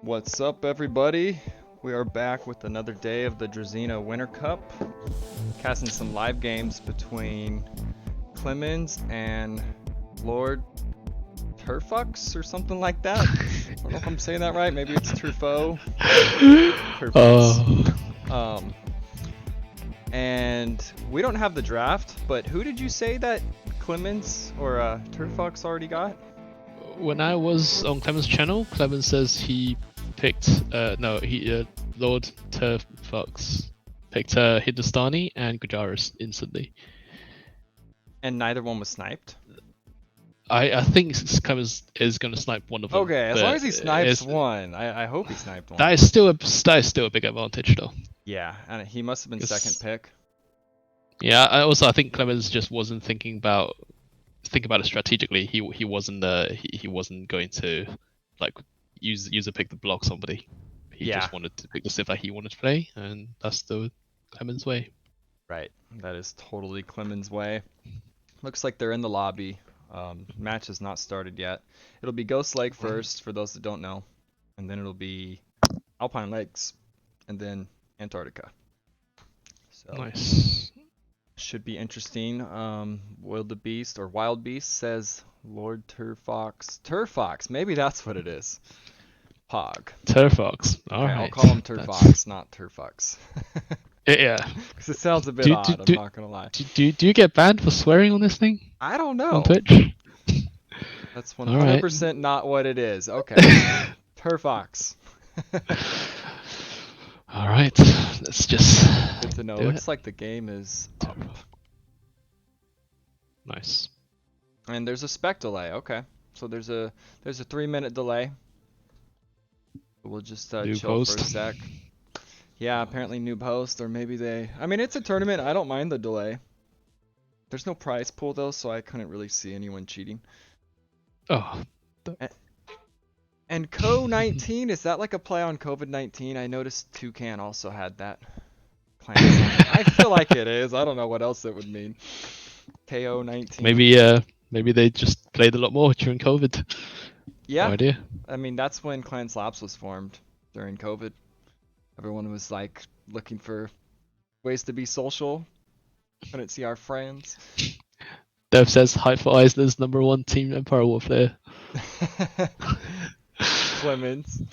What's up, everybody? We are back with another day of the Druzhina Winter Cup, casting some live games between Klemens and Lord Turfux or something like that. I don't know if I'm saying that right. Maybe it's Turfo. Turfux. Oh, Um, and we don't have the draft, but who did you say that Klemens or Turfux already got? when I was on Clemens' channel, Clemens says he picked Lord Turfux picked Hindustani and Gujarat instantly. And neither one was sniped. I think Clemens is going to snipe one of them. Okay, as long as he snipes it's, one, I hope he sniped one. that is still a big advantage though. Yeah, and he must have been second pick. Yeah, I think Clemens just wasn't thinking about it strategically. He wasn't going to like use a pick to block somebody. He just wanted to pick the stuff that he wanted to play, and that's the Clemens way. Right, that is totally Clemens' way. Looks like they're in the lobby. Match has not started yet. It'll be Ghost Lake first, for those that don't know, and then it'll be Alpine Lakes, and then Antarctica. So Nice. should be interesting. Wild Beast says Lord Turfox. Turfox, maybe that's what it is. Pog. Turfux. All Okay, right. I'll call him Turfox, not Turfux. Yeah. Because it sounds a bit odd, I'm not gonna lie. Do you get banned for swearing on this thing I don't on know. Twitch? That's All right. 100% not what it is. Okay. Turfox. All right. Let's just Good to know. do Looks it. like the game is up. Nice. And there's a spec delay. Okay. So there's a 3-minute delay. We'll just New chill post. for a sec. Yeah, apparently new post, or maybe they... I mean, it's a tournament. I don't mind the delay. There's no prize pool, though, so I couldn't really see anyone cheating. Oh. And Co-19, is that like a play on COVID-19? I noticed Toucan also had that. I feel like it is. I don't know what else it would mean. KO-19. Maybe they just played a lot more during COVID. Yeah. No idea. I mean, that's when Clan Slaps was formed during COVID. Everyone was like looking for ways to be social. Couldn't see our friends. Dev says hi for Iceland's #1 Team Empire War player. Klemens.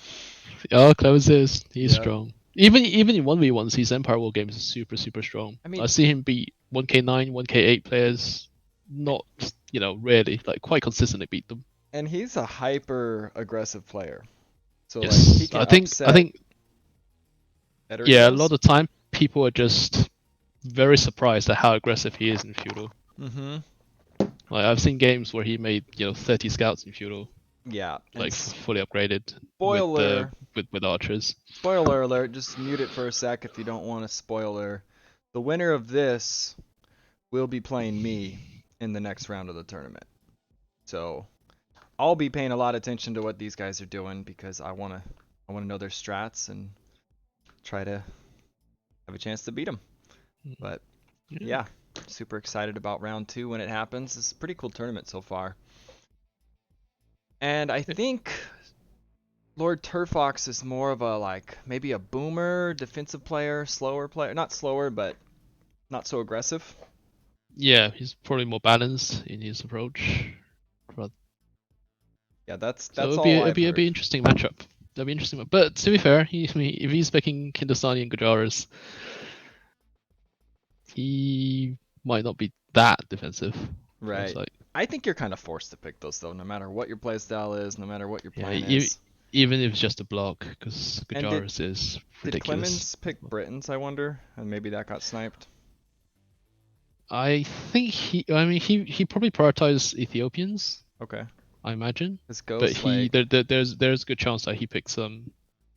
Oh, Clemens is. He's Yep. strong. Even in 1v1s, his Empire War games are super strong. I mean, I see him beat 1k9, 1k8 players. Not rarely, like quite consistently beat them. and he's a hyper aggressive player. So Yes, like he can upset I think better yeah, a heroes. lot of time people are just very surprised at how aggressive he is in feudal. Mm-hmm. Like I've seen games where he made 30 scouts in feudal, Yeah. like fully upgraded Spoiler. with archers. Spoiler alert. Just mute it for a sec if you don't want a spoiler. The winner of this will be playing me in the next round of the tournament. So I'll be paying a lot of attention to what these guys are doing because I wanna know their strats and try to have a chance to beat them. But yeah, super excited about round 2 when it happens. It's a pretty cool tournament so far. And I think Lord Turfox is more of a maybe a boomer defensive player, slower player, not slower but not so aggressive. Yeah, he's probably more balanced in his approach. Yeah, that's So all I've it'll heard. be interesting matchup. That'll be interesting. But to be fair, if he's picking Hindustani and Gujaras, he might not be that defensive. Right. Like, I think you're kind of forced to pick those though, no matter what your playstyle is, no matter what your yeah, plan is. even if it's just a block, because And Gujaras is did ridiculous. Klemens pick Britons, I wonder? And maybe that got sniped. I think he probably prioritized Ethiopians. Okay. I imagine. This But Ghost Lake. there's a good chance that he picks some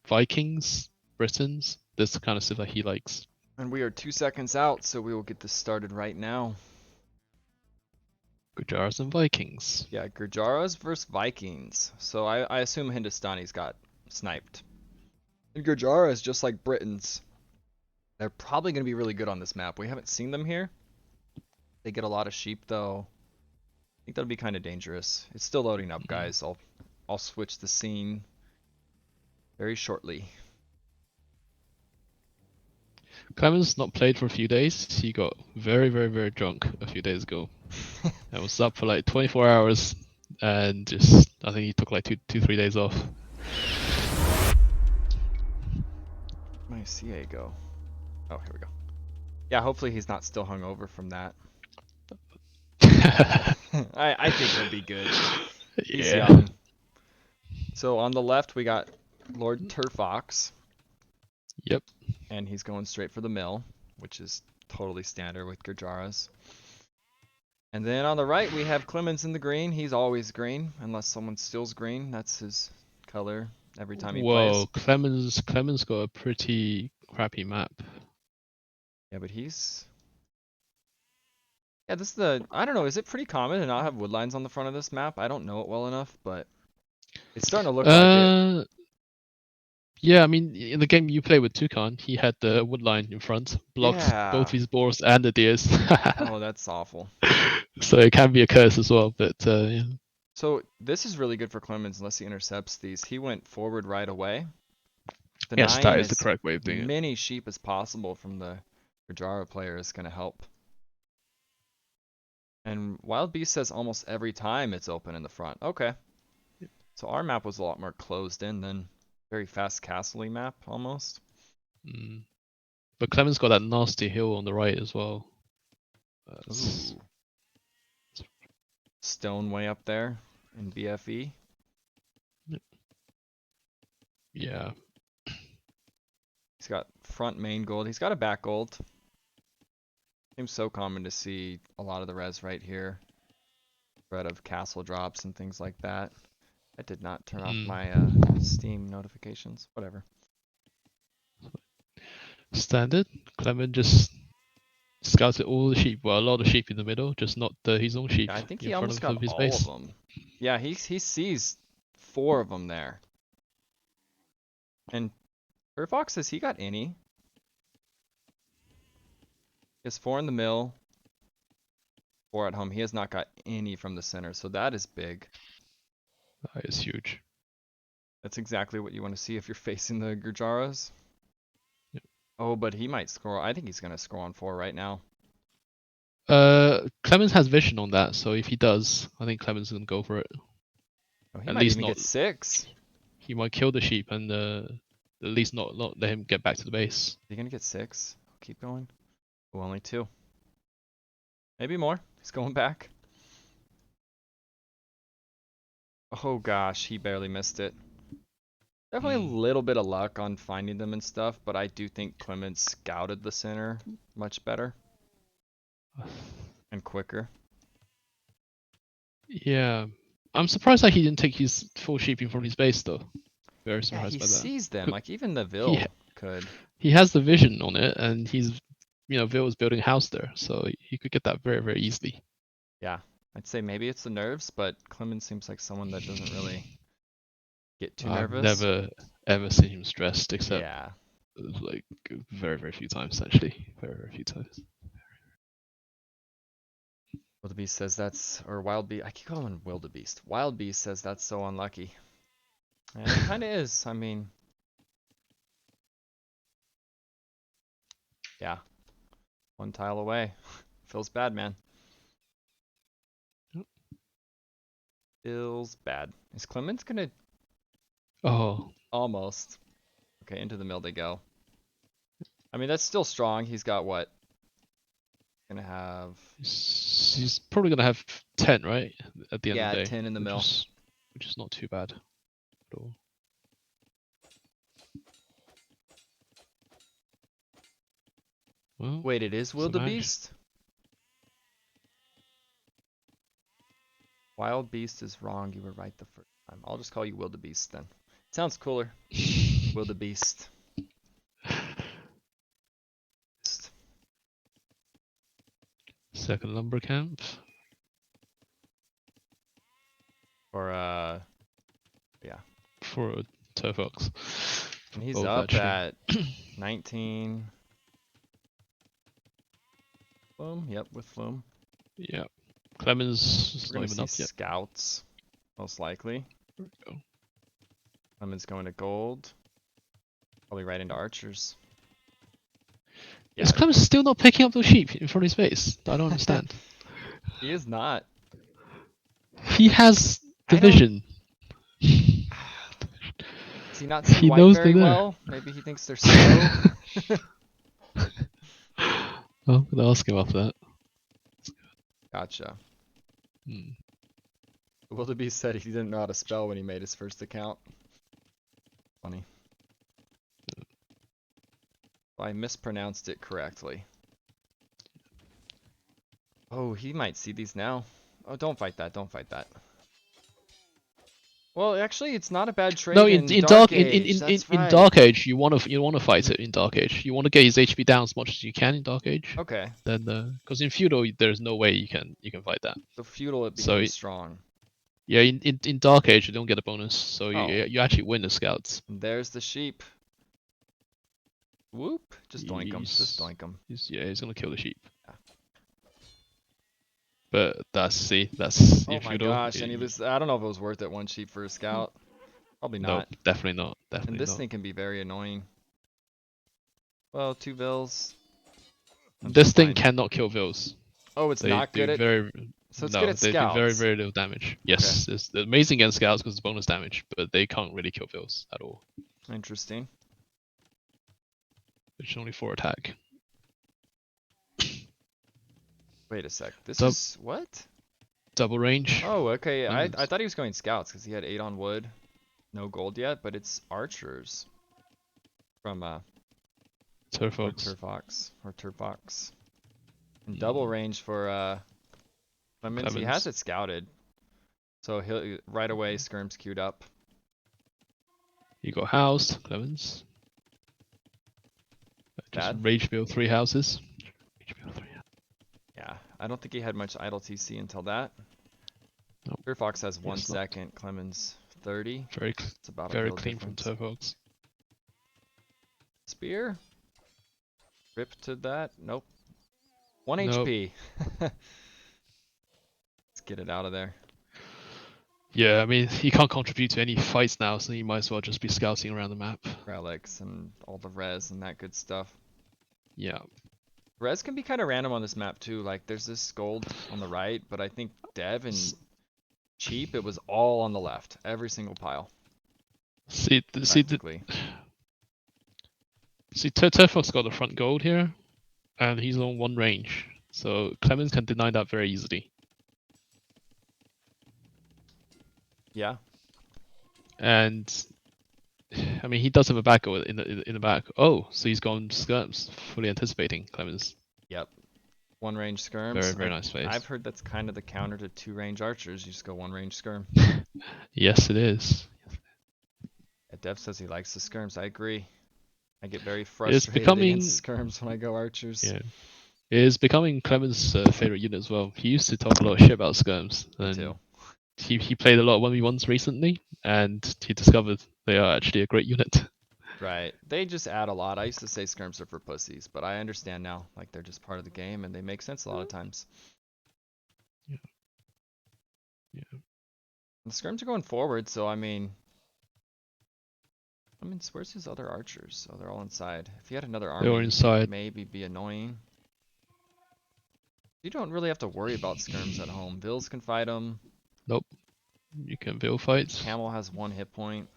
Vikings, Britons. This kind of stuff that he likes. And we are 2 seconds out, so we will get this started right now. Gujaras and Vikings. Yeah, Gurjaras versus Vikings. So I assume Hindustani's got sniped. And Gurjaras, just like Britons, they're probably going to be really good on this map. We haven't seen them here. They get a lot of sheep, though. I think that'll be kind of dangerous. It's still loading up, guys. I'll switch the scene. very shortly. Klemens not played for a few days. He got very, very, very drunk a few days ago. I was up for like 24 hours, and just I think he took like 3 days off. My CA go. Oh, here we go. Yeah, hopefully he's not still hungover from that. I think he'll be good. He's young. So on the left we got Lord Turfux. Yep. And he's going straight for the mill, which is totally standard with Gurjaras. And then on the right we have Klemens in the green. He's always green unless someone steals green. That's his color every time he plays. Whoa, Klemens got a pretty crappy map. Yeah, but he's... Yeah, this is the... I don't know, is it pretty common to not have wood lines on the front of this map? I don't know it well enough, but it's starting to look like it. Yeah, I mean, in the game you play with Toucan, he had the wood line in front, blocked both his boars and the deers. Oh, that's awful. So it can be a curse as well, but yeah. So this is really good for Klemens unless he intercepts these. He went forward right away. Yes, that Denying is the correct way of doing it. as many sheep as possible from the Gurjara player is going to help. And Wild Beast says almost every time it's open in the front. Okay. So our map was a lot more closed in than very fast castle-y map almost. But Klemens got that nasty hill on the right as well. Ooh. Stone way up there in BFE. Yeah. He's got front main gold. He's got a back gold. Seems so common to see a lot of the res right here. Spread of castle drops and things like that. I did not turn off my Steam notifications. Whatever. Standard. Klemens just scouted all the sheep. Well, a lot of sheep in the middle, just not his own sheep. Yeah, I think he in front almost got his all base. of them. Yeah, he sees 4 of them there. And Turfux says he got any. He has 4 in the mill, 4 at home. He has not got any from the center, so that is big. That is huge. That's exactly what you want to see if you're facing the Gurjaras. Yep. Oh, but he might score. I think he's going to score on 4 right now. Klemens has vision on that, so if he does, I think Klemens is going to go for it. Oh, he At might least even not, get 6. He might kill the sheep and at least not let him get back to the base. Is he going to get 6? Keep going. Oh, only 2. Maybe more. He's going back. Oh gosh, he barely missed it. Definitely a little bit of luck on finding them and stuff, but I do think Klemens scouted the center much better and quicker. Yeah. I'm surprised that he didn't take his full sheep in from his base though. Very surprised by that. Yeah, he sees them, like even the Vil could. He has the vision on it, and he's, Vil is building a house there, so he could get that very, very easily. Yeah, I'd say maybe it's the nerves, but Klemens seems like someone that doesn't really get too nervous. I've never ever seen him stressed, except like very, very few times actually. Very, very few times. Wildebeest says that's, or Wildbeast, I keep calling him Wildebeest. Wildbeast says that's so unlucky. And it kind of is, I mean. Yeah. 1 tile away. Feels bad, man. Feels bad. Is Klemens gonna... Oh. Almost. Okay, into the mill they go. I mean, that's still strong. He's got what? Gonna have... He's probably gonna have 10, right? At the end of the day. Yeah, 10 in the mill. Which is not too bad at all. Well, wait, it is Wildebeest? Wild Beast is wrong. You were right the first time. I'll just call you Wildebeest then. It sounds cooler. Wildebeest. Second lumber camp. Or yeah. For Turfux. And he's up at 19. Flume, yep, with Flume. Yeah. Klemens is not even up yet. Scouts, most likely. There we go. Klemens going to gold. Probably right into archers. Is Klemens still not picking up those sheep in front of his face? I don't understand. He is not. He has the I don't. vision. Does he not see He white knows very they're there. well? Maybe he thinks they're slow. I'm gonna ask him after that. Gotcha. Hmm. Wildebeest said he didn't know how to spell when he made his first account. Funny. I mispronounced it correctly. Oh, he might see these now. Oh, don't fight that. Don't fight that. Well, actually, it's not a bad trade No, in in Dark dark Age. That's in right. Dark Age, you wanna fight it in Dark Age. You wanna get his HP down as much as you can in Dark Age. Okay. Then, because in Feudal, there's no way you can fight that. So feudal, it So becomes strong. yeah, in Dark Age, you don't get a bonus, so Oh. you actually win the scouts. And there's the sheep. Whoop. Just doink them. Just doink them. He's gonna kill the sheep. Yeah. But that's Oh in my Feudal. gosh. And he loses. I don't know if it was worth it, one sheep for a scout. Probably No, not. definitely not. And Definitely this not. thing can be very annoying. Well, 2 vills. This thing fine. cannot kill vills. Oh, it's They not do good at. very So it's no, good at they do very scouts. very little damage. Yes, it's amazing against scouts because it's bonus damage, but they can't really kill vills at all. Interesting. It's only 4 attack. Wait a sec. This Dub- is what? Double range. Oh, okay. I Klemens. thought he was going scouts because he had 8 on wood. No gold yet, but it's archers from Turfux. Turfux. And double range for Klemens. He has Klemens. it scouted. So he'll right away skirm's queued up. You got housed, Klemens. Just Bad. rage build 3 houses. Rage build 3 houses. Yeah. I don't think he had much idle TC until that. Nope. Turfox has 1 Yes, not. second. Clemens 30. Very It's about very a clean difference. from Turfux. Spear. Rip to that. Nope. 1 Nope. HP. Let's get it out of there. Yeah, I mean, he can't contribute to any fights now, so he might as well just be scouting around the map. Relics and all the res and that good stuff. Yeah. Res can be kind of random on this map too. Like there's this gold on the right, but I think Dev and Cheap, it was all on the left. Every single pile. See, Practically. Turfux got the front gold here, and he's on 1 range, so Klemens can deny that very easily. Yeah. And I mean, he does have a back goal in the back. Oh, so he's gone skirms, fully anticipating Klemens. Yep. 1 range skirms. Very very nice face. I've heard that's kind of the counter to 2 range archers. You just go 1 range skirm. Yes, it is. Dev says he likes the skirms. I agree. I get very It's frustrated becoming against skirms when I go archers. yeah. It is becoming Klemens' favorite unit as well. He used to talk a lot of shit about skirms, Me and too. he played a lot of 1v1s recently, and he discovered they are actually a great unit. Right. They just add a lot. I used to say skirms are for pussies, but I understand now. Like they're just part of the game and they make sense a lot of times. Yeah. Yeah. And the skirms are going forward, so I mean, where's his other archers? Oh, they're all inside. If he had another army, They were inside. maybe be annoying. You don't really have to worry about skirms at home. Vills can fight them. Nope. You can build fights. Camel has 1 hit point.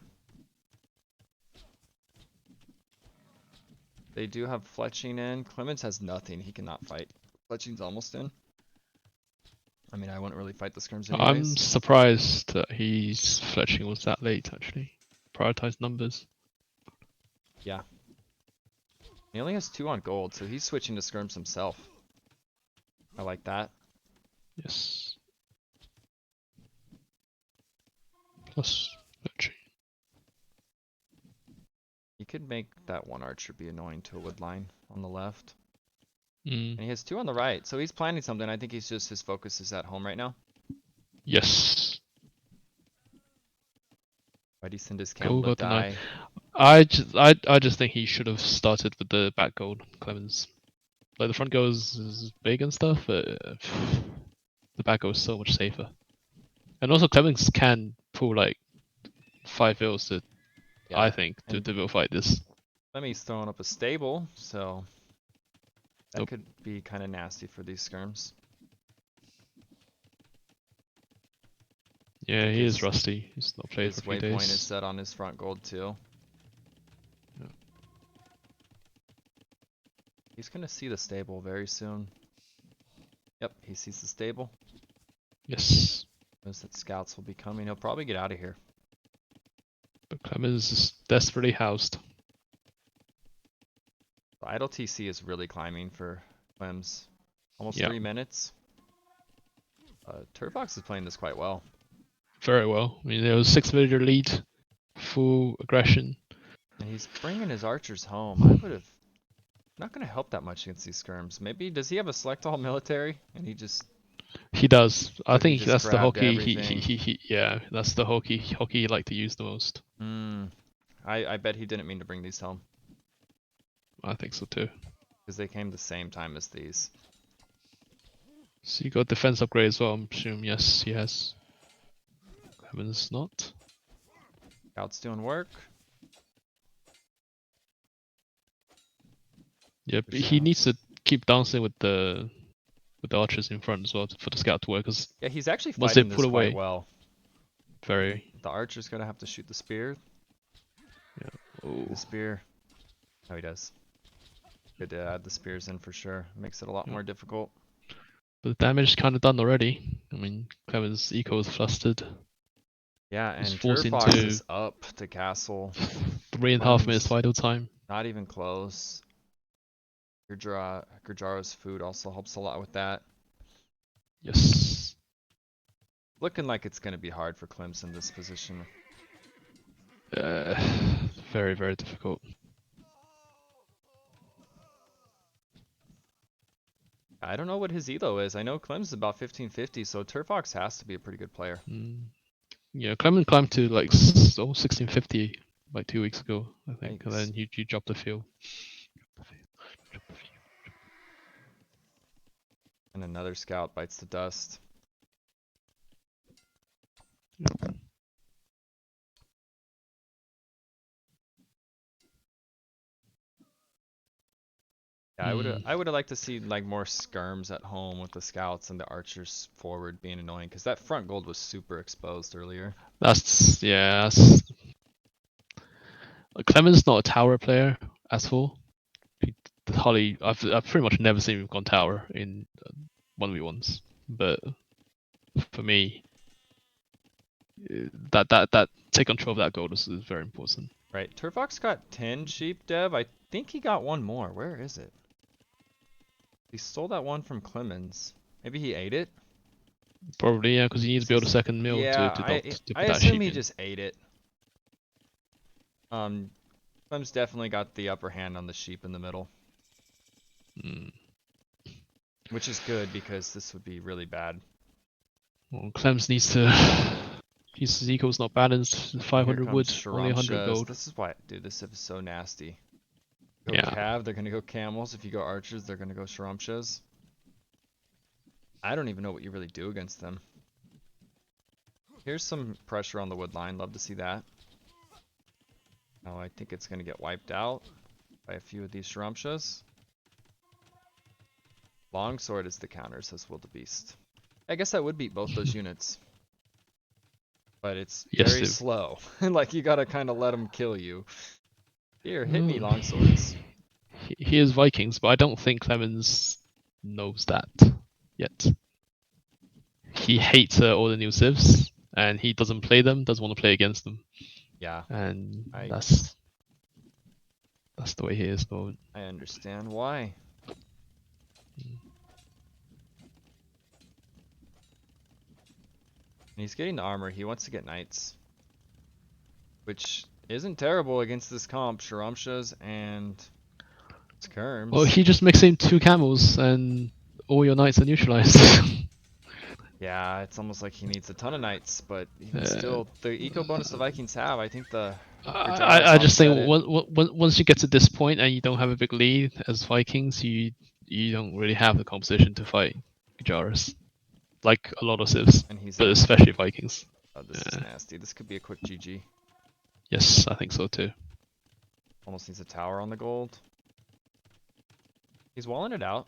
They do have fletching in. Klemens has nothing. He cannot fight. Fletching's almost in. I mean, I wouldn't really fight the skirms anyways. I'm surprised that his fletching was that late, actually. Prioritized numbers. Yeah. He only has 2 on gold, so he's switching to skirms himself. I like that. Yes. Plus fletching. He could make that 1 archer be annoying to a wood line on the left. Mm. And he has 2 on the right, so he's planning something. I think his focus is at home right now. Yes. Why'd he send his camel to Gold got die? I just think he should have started with the back gold, Klemens. Like the front goal is big and stuff, but the back goal is so much safer. And also Klemens can pull like 5 vills to, Yeah. I think, to build fight this. Lemmy's throwing up a stable, so that Nope. could be kind of nasty for these skirms. Yeah, think he is his- rusty. He's not played His for a few waypoint is days. set on his front gold too. Yeah. He's gonna see the stable very soon. Yep, he sees the stable. Yes. Knows that scouts will be coming. He'll probably get out of here. But Klemens is desperately housed. The idle TC is really climbing for Clems. Almost Yeah. 3 minutes. Turfux is playing this quite well. Very well. I mean, there was 6 villager lead, full aggression. And he's bringing his archers home. I would have... Not going to help that much against these skirms. Maybe, does he have a select all military? And he just... He does. I So he think just that's the grabbed hockey. everything. Yeah, that's the hockey he liked to use the most. I bet he didn't mean to bring these home. I think so too. Because they came the same time as these. So you got defense upgrade as well, I'm assuming. Yes, he has. Klemens not. Scouts doing work. Yeah, but Push he out. needs to keep dancing with the archers in front as well for the scout to work. Cause Yeah, he's actually once they fighting this pull quite away, well. very. The archer's going to have to shoot the spear. Oh, The spear. Oh, he does. Good to add the spears in for sure. Makes it a lot more difficult. but the damage is kind of done already. I mean, Klemens' eco is flustered. Yeah, He's and forced Turfox into is up to castle. 3.5 minutes vital time. Not even close. Gurjara's food also helps a lot with that. Yes. Looking like it's going to be hard for Klemens in this position. Very, very difficult. I don't know what his elo is. I know Klemens is about 1550, so Turfox has to be a pretty good player. Yeah, Klemens climbed to like 1650 like 2 weeks ago, I think, and then you dropped the field. And another scout bites the dust. Yeah, I would have liked to see like more skirms at home with the scouts and the archers forward being annoying because that front gold was super exposed earlier. That's Klemens not a tower player at all. Holly, I've pretty much never seen him gone tower in 1v1s, but for me, that take control of that gold is very important. Right, Turfox got 10 sheep, Dev. I think he got one more. Where is it? He stole that one from Klemens. Maybe he ate it? Probably, yeah, because he needs to build a second mill Yeah, to I put that assume sheep he in. just ate it. Clem's definitely got the upper hand on the sheep in the middle. Which is good because this would be really bad. Well, Clems needs to. His eco's not balanced. 500 wood, only 100 gold. This is why, dude, this is so nasty. Go Yeah. cav, they're gonna go camels. If you go archers, they're gonna go sharamshas. I don't even know what you really do against them. Here's some pressure on the wood line. Love to see that. Oh, I think it's gonna get wiped out by a few of these sharamshas. Longsword is the counter, says Wildebeest. I guess that would beat both those units. But it's very slow. Like, you gotta kind of let them kill you. Here, hit me, longswords. He is Vikings, but I don't think Klemens knows that yet. He hates all the new civs, and he doesn't play them, doesn't want to play against them. Yeah. And that's the way he is at the moment. I understand why. And he's getting the armor. He wants to get knights. Which isn't terrible against this comp. Sharamshas and skirms. Well, he just makes him 2 camels, and all your knights are neutralized. Yeah, it's almost like he needs a ton of knights, but even still, the eco bonus the Vikings have, I think the... I just think once you get to this point and you don't have a big lead as Vikings, you don't really have the composition to fight Gujaras. Like a lot of civs, but especially Vikings. Oh, this is nasty. This could be a quick GG. Yes, I think so too. Almost needs a tower on the gold. He's walling it out.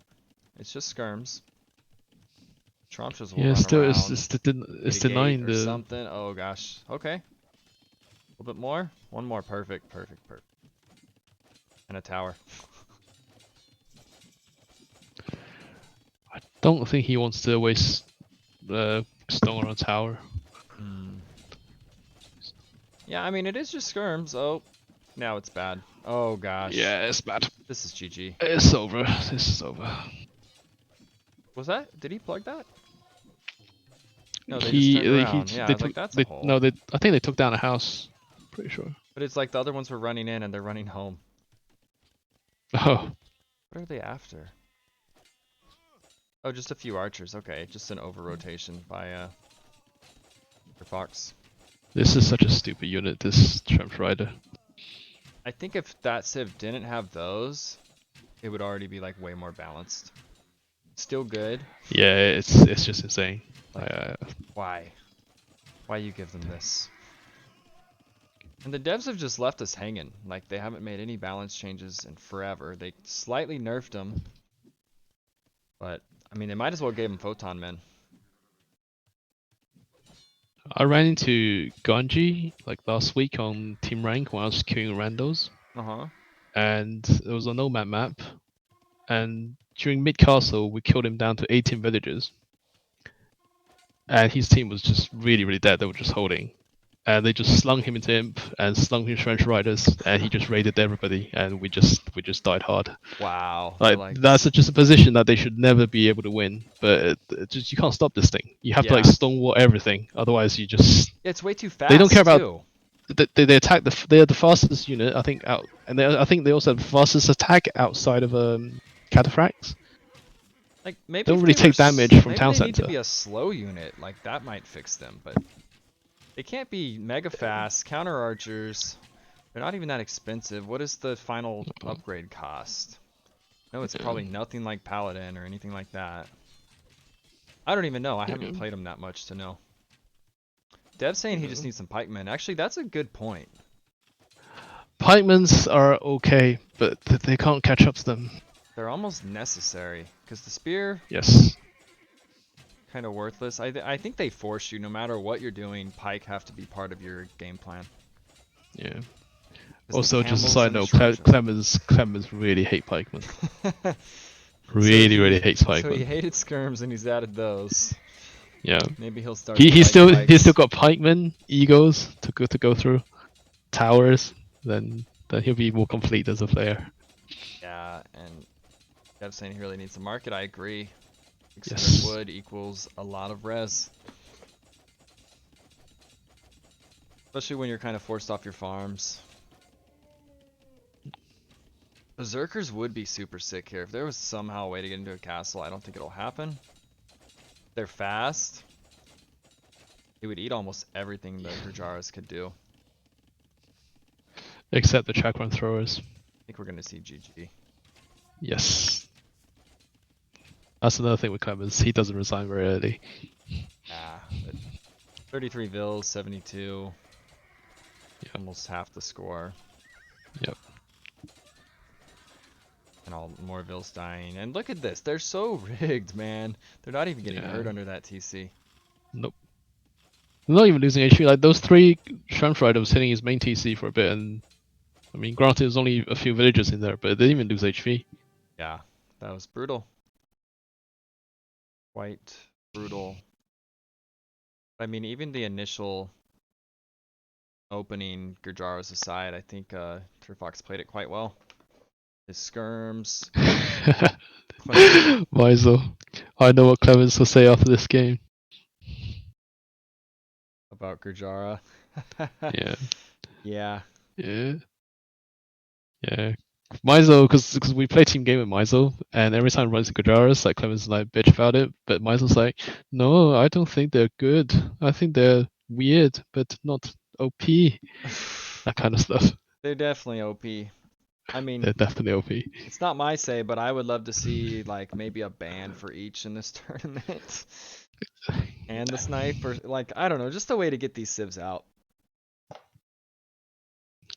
It's just skirms. Trumpsters will Yeah, run still around. it's Get a gate denying or the. something. Oh gosh. Okay. A little bit more. One more. Perfect. Perfect. Perfect. And a tower. I don't think he wants to waste the stone on a tower. Hmm. Yeah, I mean it is just skirms. Oh, now it's bad. Oh gosh. Yeah, it's bad. This is GG. It's over. This is over. Was that? Did he plug that? No, they just turned around. Yeah, I was like, that's a hole. I think they took down a house. Pretty sure. But it's like the other ones were running in and they're running home. Oh, What are they after? Oh, just a few archers. Okay, just an over rotation by Fox. this is such a stupid unit. This Tramp Rider. I think if that Civ didn't have those, it would already be like way more balanced. Still good. Yeah, it's just insane. Like, why? Why you give them this? And the devs have just left us hanging. Like they haven't made any balance changes in forever. They slightly nerfed them, but I mean they might as well give them photon men. I ran into Ganji like last week on Team Rank when I was queuing randos, Uh-huh. and it was a nomad map. And during mid castle, we killed him down to 18 villagers, and his team was just really dead. They were just holding, and they just slung him into imp and slung him French riders, and he just raided everybody, and we just died hard. Wow. Like that's just a position that they should never be able to win. But it just you can't stop this thing. You have to like Yeah. stonewall everything, otherwise you just It's way too fast. they don't care about too. they attack they're the fastest unit I think out, and I think they also have the fastest attack outside of cataphracts. Like maybe Don't if really they were take damage from maybe town they need to center. be a slow unit. Like that might fix them, but they can't be mega fast counter archers. They're not even that expensive. What is the final upgrade cost? No, it's probably nothing like Paladin or anything like that. I don't even know. I haven't played him that much to know. Dev's saying he just needs some pikemen. Actually, that's a good point. Pikemans are okay, but they can't catch up to them. They're almost necessary because the spear Yes. kind of worthless. I think they force you no matter what you're doing. Pike have to be part of your game plan. Yeah. 'Cause Also, the just a camels side and the note, Structures. Clemens really hate pikemen. So Really hates so pikemen. he hated skirms and he's added those. Yeah. Maybe he'll start. He's still Pikes. got pikemen, egos to go through, towers. Then he'll be more complete as a player. Yeah, and Dev's saying he really needs to market. I agree. 600 Yes. wood equals a lot of res. Especially when you're kind of forced off your farms. Berserkers would be super sick here. If there was somehow a way to get into a castle, I don't think it'll happen. They're fast. It would eat almost everything the Gurjaras could do. Except the chakram throwers. I think we're going to see GG. Yes. That's another thing with Clemens. He doesn't resign very early. Ah, but 33 vills, 72. Yeah. Almost half the score. Yep. And all more vills dying. And look at this. They're so rigged, man. They're not even getting hurt under that TC. Nope. They're not even losing HP. Like those 3 Shrimp Rider was hitting his main TC for a bit, and I mean, granted, there's only a few villagers in there, but they didn't even lose HP. Yeah, that was brutal. Quite brutal. I mean, even the initial opening, Gurjaras aside, I think Turfux played it quite well. His skirms. Mizel. I know what Klemens will say after this game. About Gurjara. Yeah. Yeah. Yeah. Yeah. Mizel, because we play team game with Mizel, and every time he runs into Gujaras, like Clemens and I bitch about it, but Mizel's like, no, I don't think they're good. I think they're weird, but not OP. That kind of stuff. They're definitely OP. I mean, They're definitely OP. it's not my say, but I would love to see like maybe a ban for each in this tournament. And the sniper, like, I don't know, just a way to get these civs out.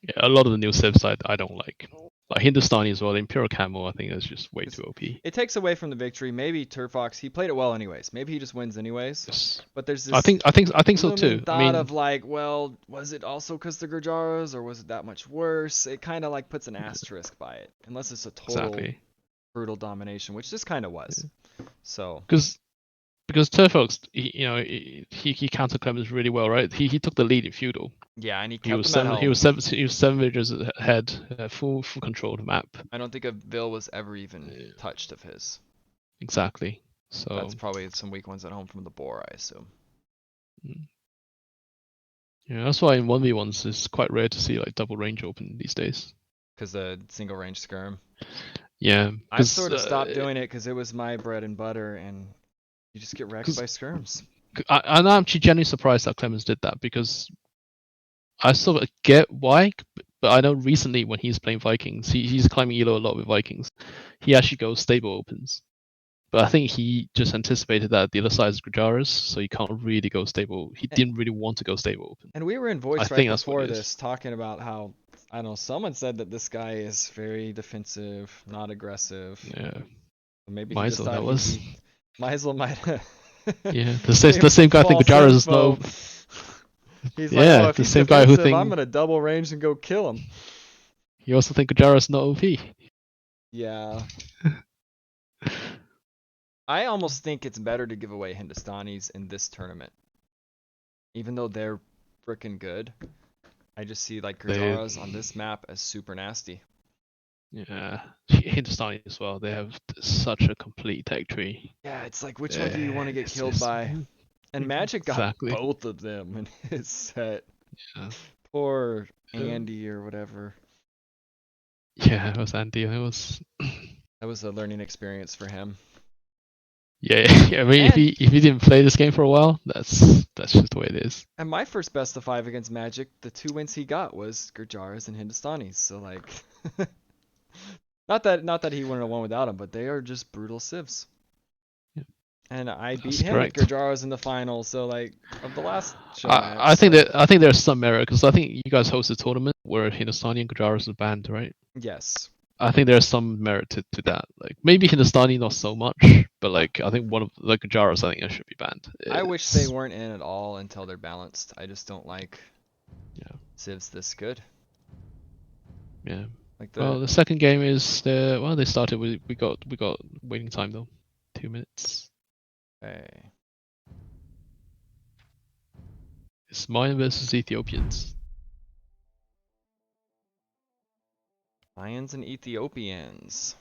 Yeah, a lot of the new civs I don't like. Like Hindustani as well, the Imperial Camel, I think is just way too OP. It takes away from the victory. Maybe Turfux, he played it well anyways. Maybe he just wins anyways. Yes. But there's this I think so looming too. I thought mean, of like, well, was it also because the Gurjaras or was it that much worse? It kind of like puts an asterisk by it, unless it's a total exactly. brutal domination, which this kind of was. So Because Turfux, he countered Klemens really well, right? He took the lead in feudal. yeah, and he He kept was them at seven. He home. was seven. He was 7 villages ahead, full control of the map. I don't think a Vil was ever even touched of his. Exactly. So That's probably some weak ones at home from the boar, I assume. yeah, that's why in 1v1s it's quite rare to see like double range open these days. Because the single range skirm. Yeah, I've sort of stopped doing it because it was my bread and butter, and you just get wrecked by skirms. I'm actually genuinely surprised that Clemens did that because I sort of get why, but I know recently when he's playing Vikings, he's climbing elo a lot with Vikings. He actually goes stable opens. But I think he just anticipated that the other side is Gujaras, so he can't really go stable. He didn't really want to go stable open. And we were in I voice right think that's what before it is. this talking about how, I don't know, someone said that this guy is very defensive, not aggressive. Yeah, Maybe he just Meisel, thought that he'd was. be. Meisel might have Yeah, gave him the some same guy I think false Gujaras is no. info. He's like, oh, Yeah, if the he's same guy who defensive, I'm think gonna double range and go kill him. you also think Gujaras is not OP. Yeah. I almost think it's better to give away Hindustanis in this tournament. Even though they're freaking good, I just see like They, Gurjaras on this map as super nasty. yeah, Hindustani as well. They have such a complete tech tree. Yeah, it's like, which one do you want to get It's killed just by? And Magic got exactly. both of them in his set. Yeah. Poor Andy or whatever. Yeah, it was Andy. It was. That was a learning experience for him. Yeah, yeah. I mean, And if he didn't play this game for a while, that's just the way it is. and my first best of 5 against Magic, the 2 wins he got was Gurjaras and Hindustanis. So like, not that he wouldn't have won without him, but they are just brutal civs. Yeah, And I beat that's him with correct. Gurjaras in the final. So like, of the last show match, I think there's some merit because I think you guys hosted a tournament where Hindustani and Gujaras were banned, right? yes. I think there's some merit to that. Like maybe Hindustani not so much, but like I think one of the Gujaras I think it should be banned. I wish they weren't in at all until they're balanced. I just don't like civs this good. Yeah. Like Well, the second game is they started with we got waiting time though, 2 minutes. hey. It's Mayan versus Ethiopians. Lions and Ethiopians.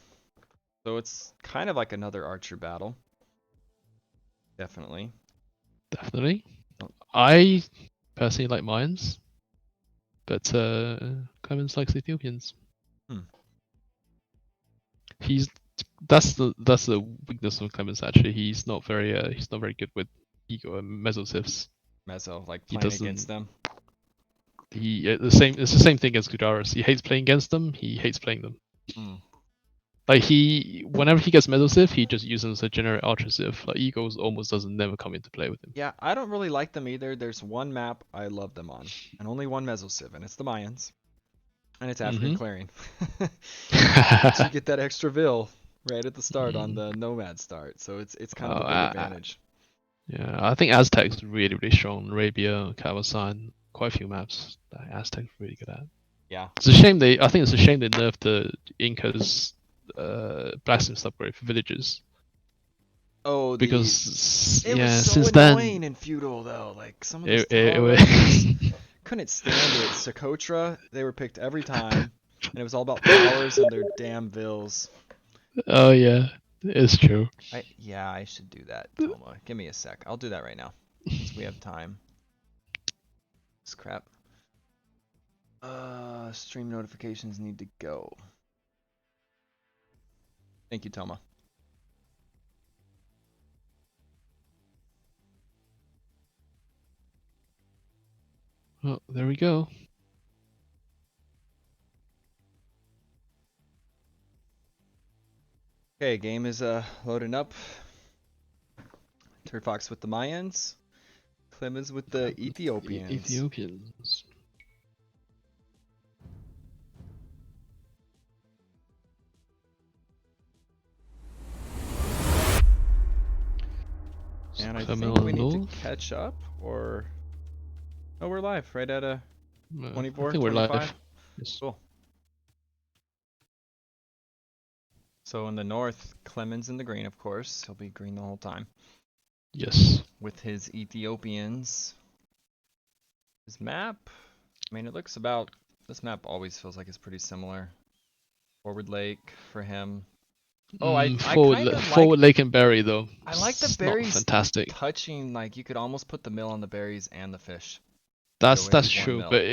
So it's kind of like another archer battle. Definitely. Definitely. Oh. I personally like Mayans, but Klemens likes Ethiopians. He's that's the weakness of Klemens actually. He's not very good with ego and mesosifs. Mezzo, like He playing against doesn't. them. It's the same thing as Gujaras. He hates playing against them. He hates playing them. Like whenever he gets Mesosif, he just uses a generic Archer Sif. Like Egos almost doesn't never come into play with him. Yeah, I don't really like them either. There's one map I love them on, and only one Mesosiv, and it's the Mayans. And it's African clearing. So you get that extra Vil right at the start on the Nomad start. So it's kind of a big advantage. Yeah, I think Aztec's really strong. Arabia, Kawasan, quite a few maps that Aztec's really good at. Yeah. It's a shame I think it's a shame they nerfed the Incas blacksmith upgrade for villagers. Oh, because it yeah, was so since annoying then in feudal though. Like some of those it couldn't stand it. Socotra, they were picked every time, and it was all about powers and their damn Vils. Oh yeah, it's true. Yeah, I should do that, Toma. Give me a sec. I'll do that right now. Since we have time. This crap. Stream notifications need to go. Thank you, Toma. Well, there we go. Okay, game is loading up. Turfux with the Mayans. Klemens with the Ethiopians. And I think we need to North. catch up, or... Oh, we're live, right at a I 24, think we're 25? live. Yes. Cool. So in the north, Klemens in the green, of course. He'll be green the whole time. Yes. With his Ethiopians. His map, I mean, it looks about... This map always feels like it's pretty similar. Forward Lake for him. Oh, I kind of like... Forward Lake and Berry though. I like the It's not berries fantastic. touching, like you could almost put the mill on the berries and the fish. That's Go in with one true, mill. but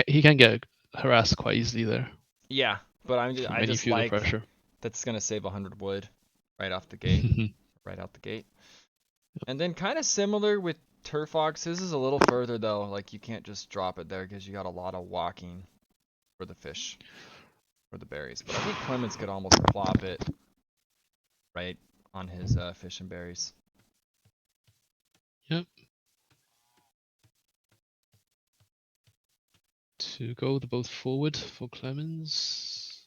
he can get harassed quite easily there. Yeah, but I just Feel the like pressure. that's gonna save 100 wood right off the gate, right out the gate. And then kind of similar with Turfux. His is a little further though. Like you can't just drop it there because you got a lot of walking for the fish, for the berries. But I think Klemens could almost plop it right on his fish and berries. Yep. To go the both forward for Klemens.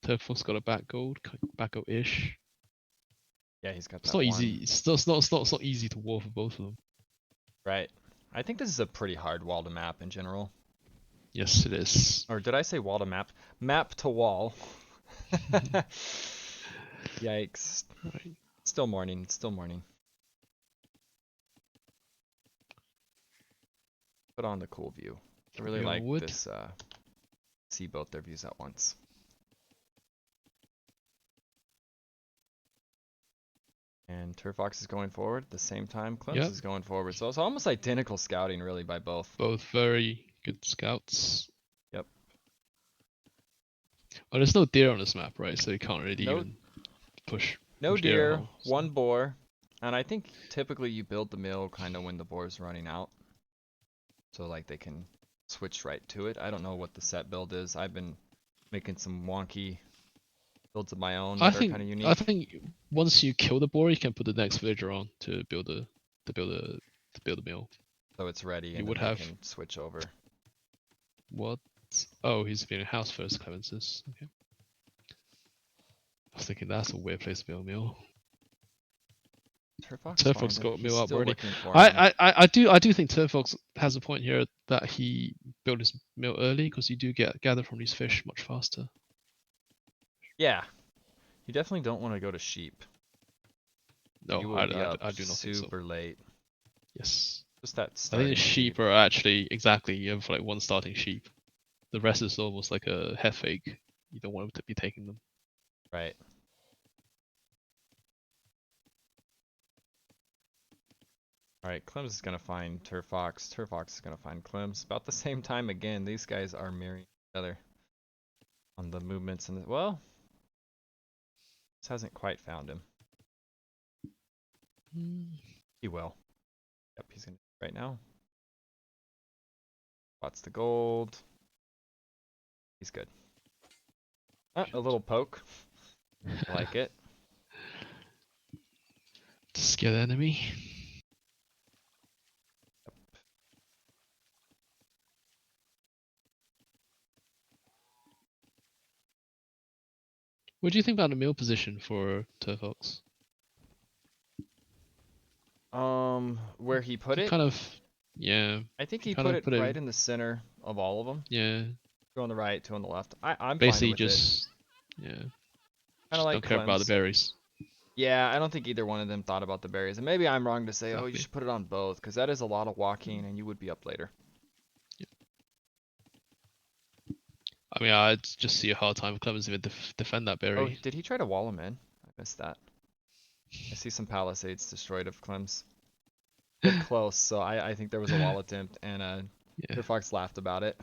Turfux got a back gold ish. Yeah, he's got It's that not one. easy. It's not easy to war for both of them. Right. I think this is a pretty hard wall to map in general. Yes, it is. Or did I say wall to map? Map to wall. Yikes. Right. Still morning. Still morning. Put on the cool view. I really like this. See both their views at once. And Turfux is going forward at the same time. Klemens is going forward. So it's almost identical scouting, really, by both. Both very good scouts. Yep. Oh, there's no deer on this map, right? So you can't really even push. No deer, one boar. And I think typically you build the mill kind of when the boar's running out. So like they can switch right to it. I don't know what the set build is. I've been making some wonky builds of my own that are kind of unique. I think once you kill the boar, you can put the next villager on to build a mill. So it's ready, and you would then have they can switch over. What? Oh, he's building a house first. Klemens is okay. I was thinking that's a weird place to build a mill. Turfux got a mill up already. I do think Turfux has a point here that he built his mill early because you do gather from these fish much faster. Yeah, you definitely don't want to go to sheep. No, I do not think so. Super late. Yes. Just that I think the sheep are actually exactly, you have like one starting sheep. The rest is almost like a head fake. You don't want to be taking them. Right. Alright, Klemens is going to find Turfux. Turfux is going to find Klemens. About the same time again, these guys are mirroring each other on the movements. And well, this hasn't quite found him. He will. Yep, he's going to do it right now. Spots the gold. He's good. A little poke. I like it. To scare the enemy. Yep. What do you think about the mill position for Turfux? Where he put it? Kind of, yeah. I think he put it right in the center of all of them. Yeah. Two on the right, two on the left. I'm basically fine with just, it. Yeah. Kind of like don't care about the berries. Yeah, I don't think either one of them thought about the berries. And maybe I'm wrong to say, oh, you should put it on both, because that is a lot of walking, and you would be up later. Yeah. I mean, I'd just see a hard time for Klemens even defend that berry. Oh, did he try to wall him in? I missed that. I see some palisades destroyed of Klemens. Bit close, so I think there was a wall attempt, and Turfux laughed about it.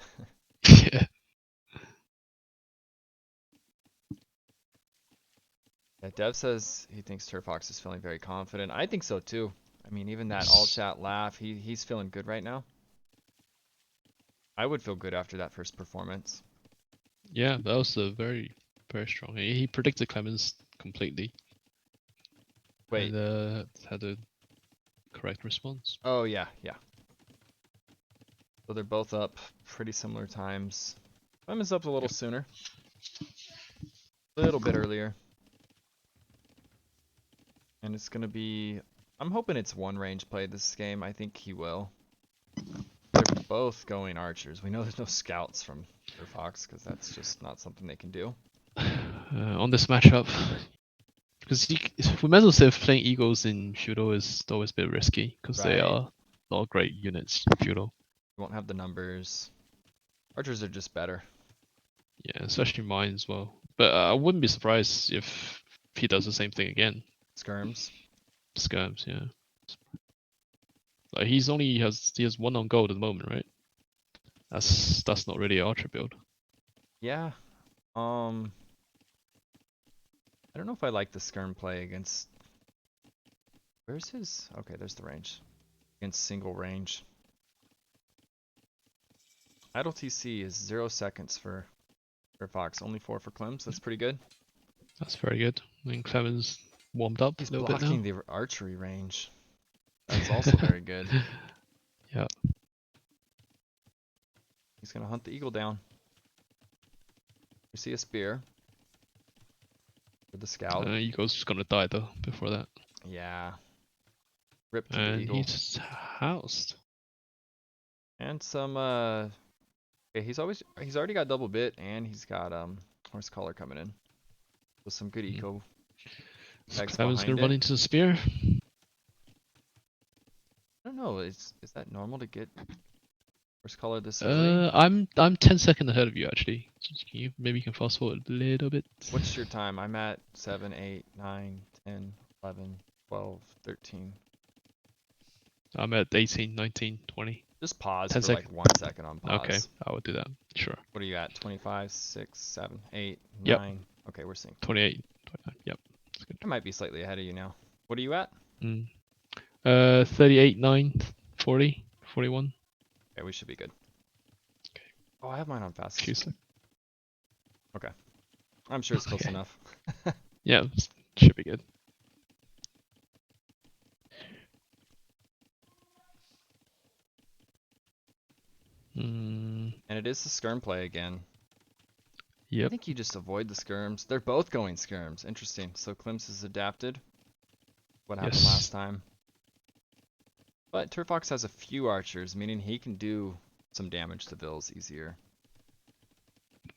Yeah. Yeah, Dev says he thinks Turfux is feeling very confident. I think so too. I mean, even that all chat laugh, he's feeling good right now. I would feel good after that first performance. Yeah, that was a very, very strong. He predicted Klemens completely. Wait. And had a correct response. Oh, yeah. So they're both up pretty similar times. Klemens up a little sooner. A little bit earlier. And it's going to be I'm hoping it's one range play this game. I think he will. They're both going archers. We know there's no scouts from Turfux because that's just not something they can do. On this matchup, because we might as well say playing eagles in Judo is always a bit risky because they Right. are not great units in Judo. You won't have the numbers. Archers are just better. Yeah, especially mine as well. But I wouldn't be surprised if he does the same thing again. Skirms. Skirms, yeah. Like he has one on gold at the moment, right? That's not really archer build. Yeah. I don't know if I like the skirm play against. Where's his? Okay, there's the range. Against single range. Idle TC is 0 seconds for Fox, only 4 for Klemens. That's pretty good. That's very good. I mean, Klemens warmed up He's a little bit now. blocking the archery range. That's also very good. Yeah. He's gonna hunt the eagle down. We see a spear. With the scout. Eagle's gonna die though before that. Yeah. Rip to the And eagle. he's housed. And some okay, he's already got double bit and he's got horse collar coming in. With some good eco effects Clemen's behind gonna run it. into the spear. I don't know, is that normal to get horse collar this early? I'm 10 seconds ahead of you actually. Maybe you can fast forward a little bit. What's your time? I'm at 7, 8, 9, 10, 11, 12, 13. I'm at 18, 19, 20. Just pause 10 for seconds. like 1 second on pause. Okay, I will do that. Sure. What are you at? 25, 6, 7, 8, Yep. 9. Okay, we're synced. 28, 29. Yep. That's good. I might be slightly ahead of you now. What are you at? 38, 9, 40, 41. Okay, we should be good. Okay. Oh, I have mine on fast. Excuse me. Okay. I'm sure it's close Okay. enough. Yeah, should be good. And it is the skirm play again. I Yep. think you just avoid the skirms. They're both going skirms. Interesting. So Klemens has adapted. What happened Yes. last time. But Turfux has a few archers, meaning he can do some damage to Vills easier.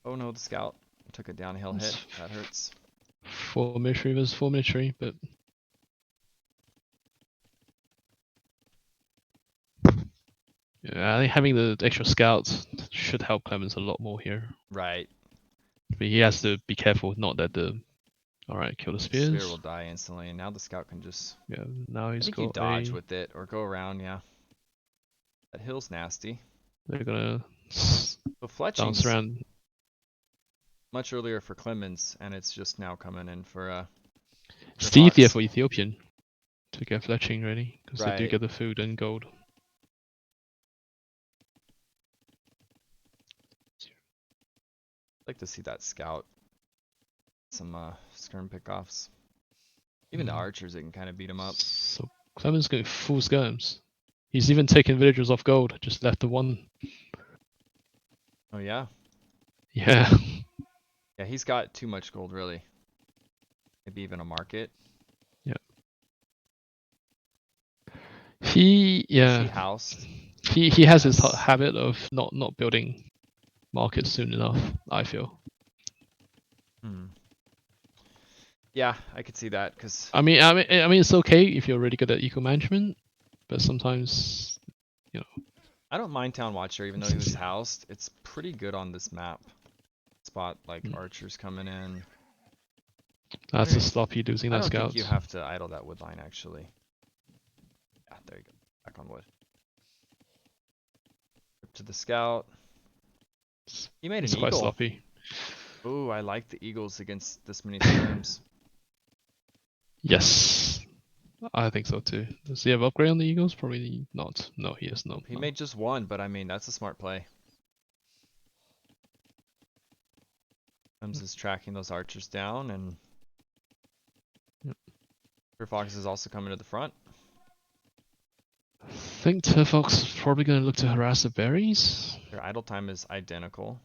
Oh no, the scout took a downhill hit. That hurts. 4 military versus 4 military, but yeah, I think having the extra scouts should help Clemens a lot more here. Right. But he has to be careful not that the. Alright, kill the spears. Spear will die instantly, and now the scout can just. Yeah, now I he's think got you dodge with it or go around. Yeah. That hill's nasty. They're gonna So bounce fletching's around. much earlier for Klemens, and it's just now coming in for It's easier Fox. for Ethiopian to get fletching ready because they do Right. get the food and gold. I'd like to see that scout. Some skirm pickoffs. Even the archers, they can kind of beat him up. So Clemens going full skirms. He's even taken villagers off gold. Just left the one. Oh yeah. Yeah. Yeah, he's got too much gold, really. Maybe even a market. Yeah. Is he Yeah. housed? He has his Yes. habit of not building markets soon enough, I feel. Yeah, I could see that because I mean it's okay if you're really good at eco management, but sometimes, you know. I don't mind Town Watcher even though he was housed. It's pretty good on this map. Spot like archers coming in. That's a sloppy losing I that don't scout. think you have to idle that wood line actually. Yeah, there you go. Back on wood. Up to the scout. He made an It's quite eagle. sloppy. Ooh, I like the eagles against this many skirms. Yes. I think so too. Does he have upgrade on the Eagles? Probably not. No, he has not. He made just one, but I mean that's a smart play. Klemens is tracking those archers down, and Turfux is also coming to the front. I think Turfux is probably going to look to harass the berries. Their idle time is identical.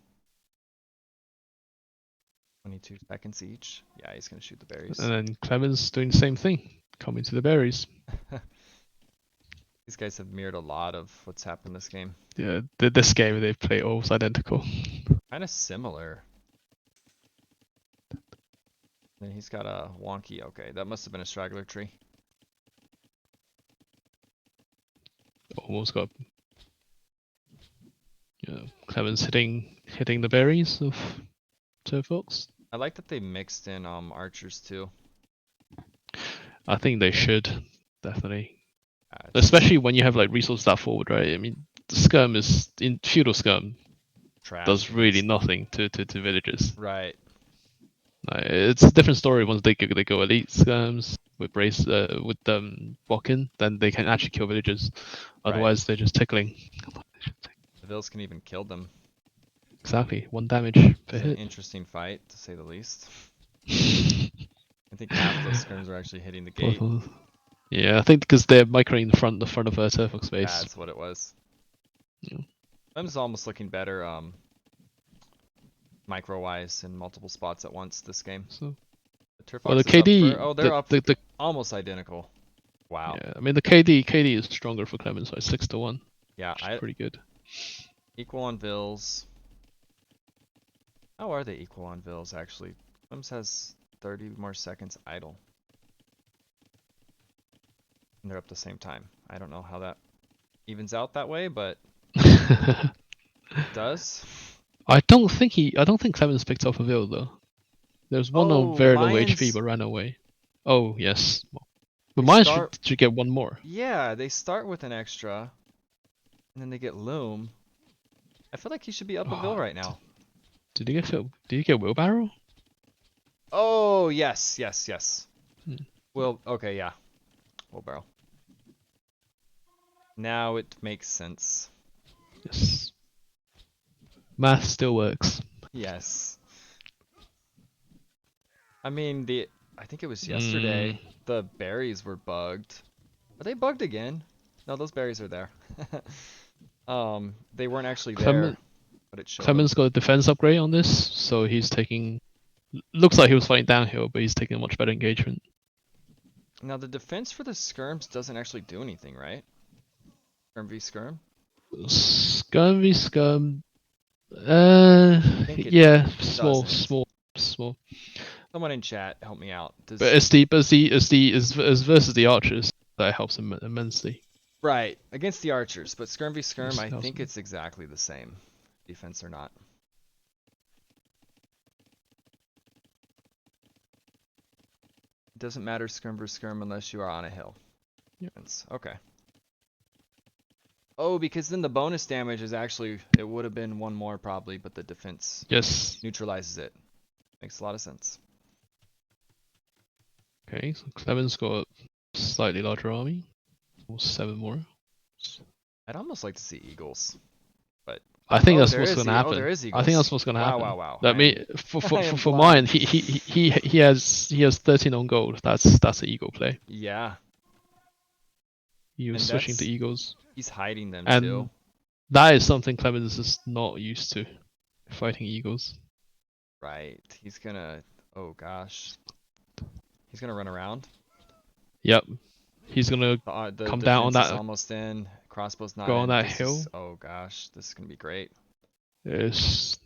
22 seconds each. Yeah, he's gonna shoot the berries. And then Klemens doing the same thing, coming to the berries. These guys have mirrored a lot of what's happened this game. Yeah, this game they play almost identical. Kind of similar. Then he's got a wonky. Okay, that must have been a straggler tree. Almost got. Yeah, Klemens hitting the berries of Turfux. I like that they mixed in archers too. I think they should definitely, It's especially when you have like resources that forward, right? I mean, the skirm is in feudal skirm trash. does really nothing to villages. Right. It's a different story once they go elite skirms with Bokken, then they can actually kill villagers. Otherwise, Right. they're just tickling. The Vils can even kill them. Exactly, 1 damage per It's hit. an interesting fight, to say the least. I think half those skirms are actually hitting the gate. Yeah, I think because they're microing the front of her Turfux base. That's what it was. Yeah. Them's almost looking better micro-wise in multiple spots at once this game. So, The Turfux well, the is up KD, for, they're up the almost identical. Wow. yeah, I mean the KD is stronger for Klemens, so it's 6-1. Yeah, Which is pretty good. equal on Vils. How are they equal on Vils actually? Klemens has 30 more seconds idle. And they're up the same time. I don't know how that evens out that way, but it does. I don't think Klemens picked up a Vil though. There's one on very low HP but ran away. Oh yes, but mine should get one more. Yeah, they start with an extra, and then they get Loom. I feel like he should be up a Vil right now. Did he get Wheelbarrow? Oh yes, yes, yes. Hmm. Okay, yeah, Wheelbarrow. Now it makes sense. Yes. Math still works. Yes. I mean, I think it was yesterday, the berries were bugged. Are they bugged again? No, those berries are there. They weren't actually there, but it showed Klemens got a defense upgrade on this, so he's taking. Looks like he was fighting downhill, but he's taking a much better engagement. Now the defense for the skirms doesn't actually do anything, right? Skirm v skirm? Skirm v skirm. Yeah, small. Someone in chat help me out. But as versus the archers, that helps him immensely. Right, against the archers, but skirm v skirm, I think it's exactly the same, defense or not. It doesn't matter skirm v skirm unless you are on a hill. Yep. Okay. Oh, because then the bonus damage is actually, it would have been one more probably, but the defense neutralizes it. Makes a lot of sense. Okay, so Klemens got a slightly larger army. 7 more. I'd almost like to see eagles, but I think that's what's going to happen. There is eagles. I think that's what's going to happen. Wow. I mean, for mine, he has 13 on gold. That's an eagle play. Yeah. He was switching to eagles. He's hiding them and too. That is something Klemens is not used to, fighting eagles. Right. He's gonna. Oh gosh. He's gonna run around. Yep. He's gonna come down on that. Almost in. Crossbow's not. Go in. on that hill. Oh gosh, this is gonna be great. Yes.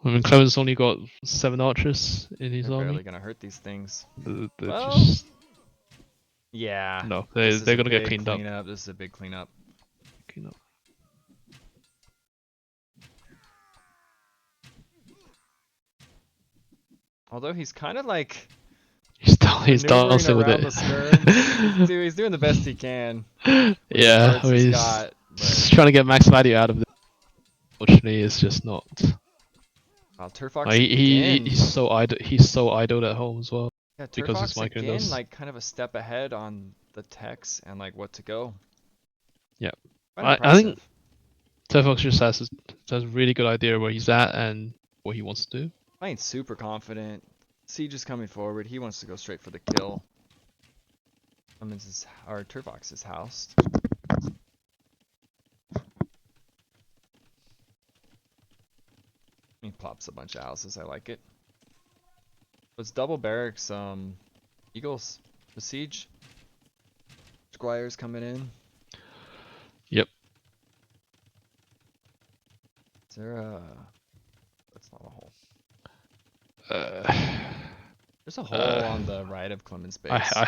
I mean, Klemens only got 7 archers in his army. Barely gonna hurt these things. Well, yeah. No, they're gonna get cleaned up. This is a big cleanup. Although he's kind of like. He's dancing with it. Dude, he's doing the best he can. Yeah, I mean, he's trying to get max value out of it. Unfortunately, it's just not. Wow, Turfux he's so idled at home as well. Yeah, because he's again, like kind of a step ahead on the techs and like what to go. Yeah, I think Turfux just has a really good idea where he's at and what he wants to do. I ain't super confident. Siege is coming forward. He wants to go straight for the kill. Our Turfux is housed. He plops a bunch of houses. I like it. Let's double barracks. Eagles. Besiege. Squires coming in. Yep. Is there a... That's not a hole. There's a hole on the right of Klemens' base. I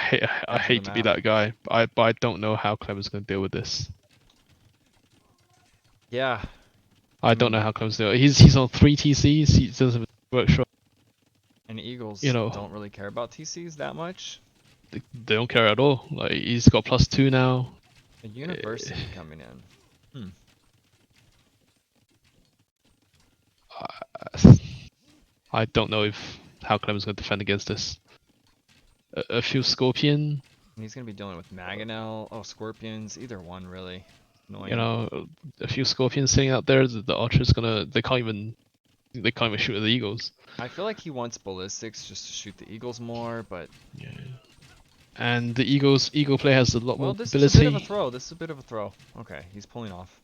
hate to be that guy, but I don't know how Clemens gonna deal with this. Yeah. I don't know how Clemens deal. He's on 3 TCs. He doesn't have a workshop. And Eagles You know, don't really care about TCs that much. they don't care at all. Like he's got +2 now. A university coming in. I don't know how Clemens gonna defend against this. A few Scorpion. And he's gonna be dealing with Mangonel. Oh, Scorpions. Either one really. Annoying. You know, a few Scorpions sitting out there. The Archer's gonna. They can't even shoot at the Eagles. I feel like he wants ballistics just to shoot the Eagles more, but Yeah. And the Eagle player has a lot more this ability. is a bit of a throw. This is a bit of a throw. Okay, he's pulling off.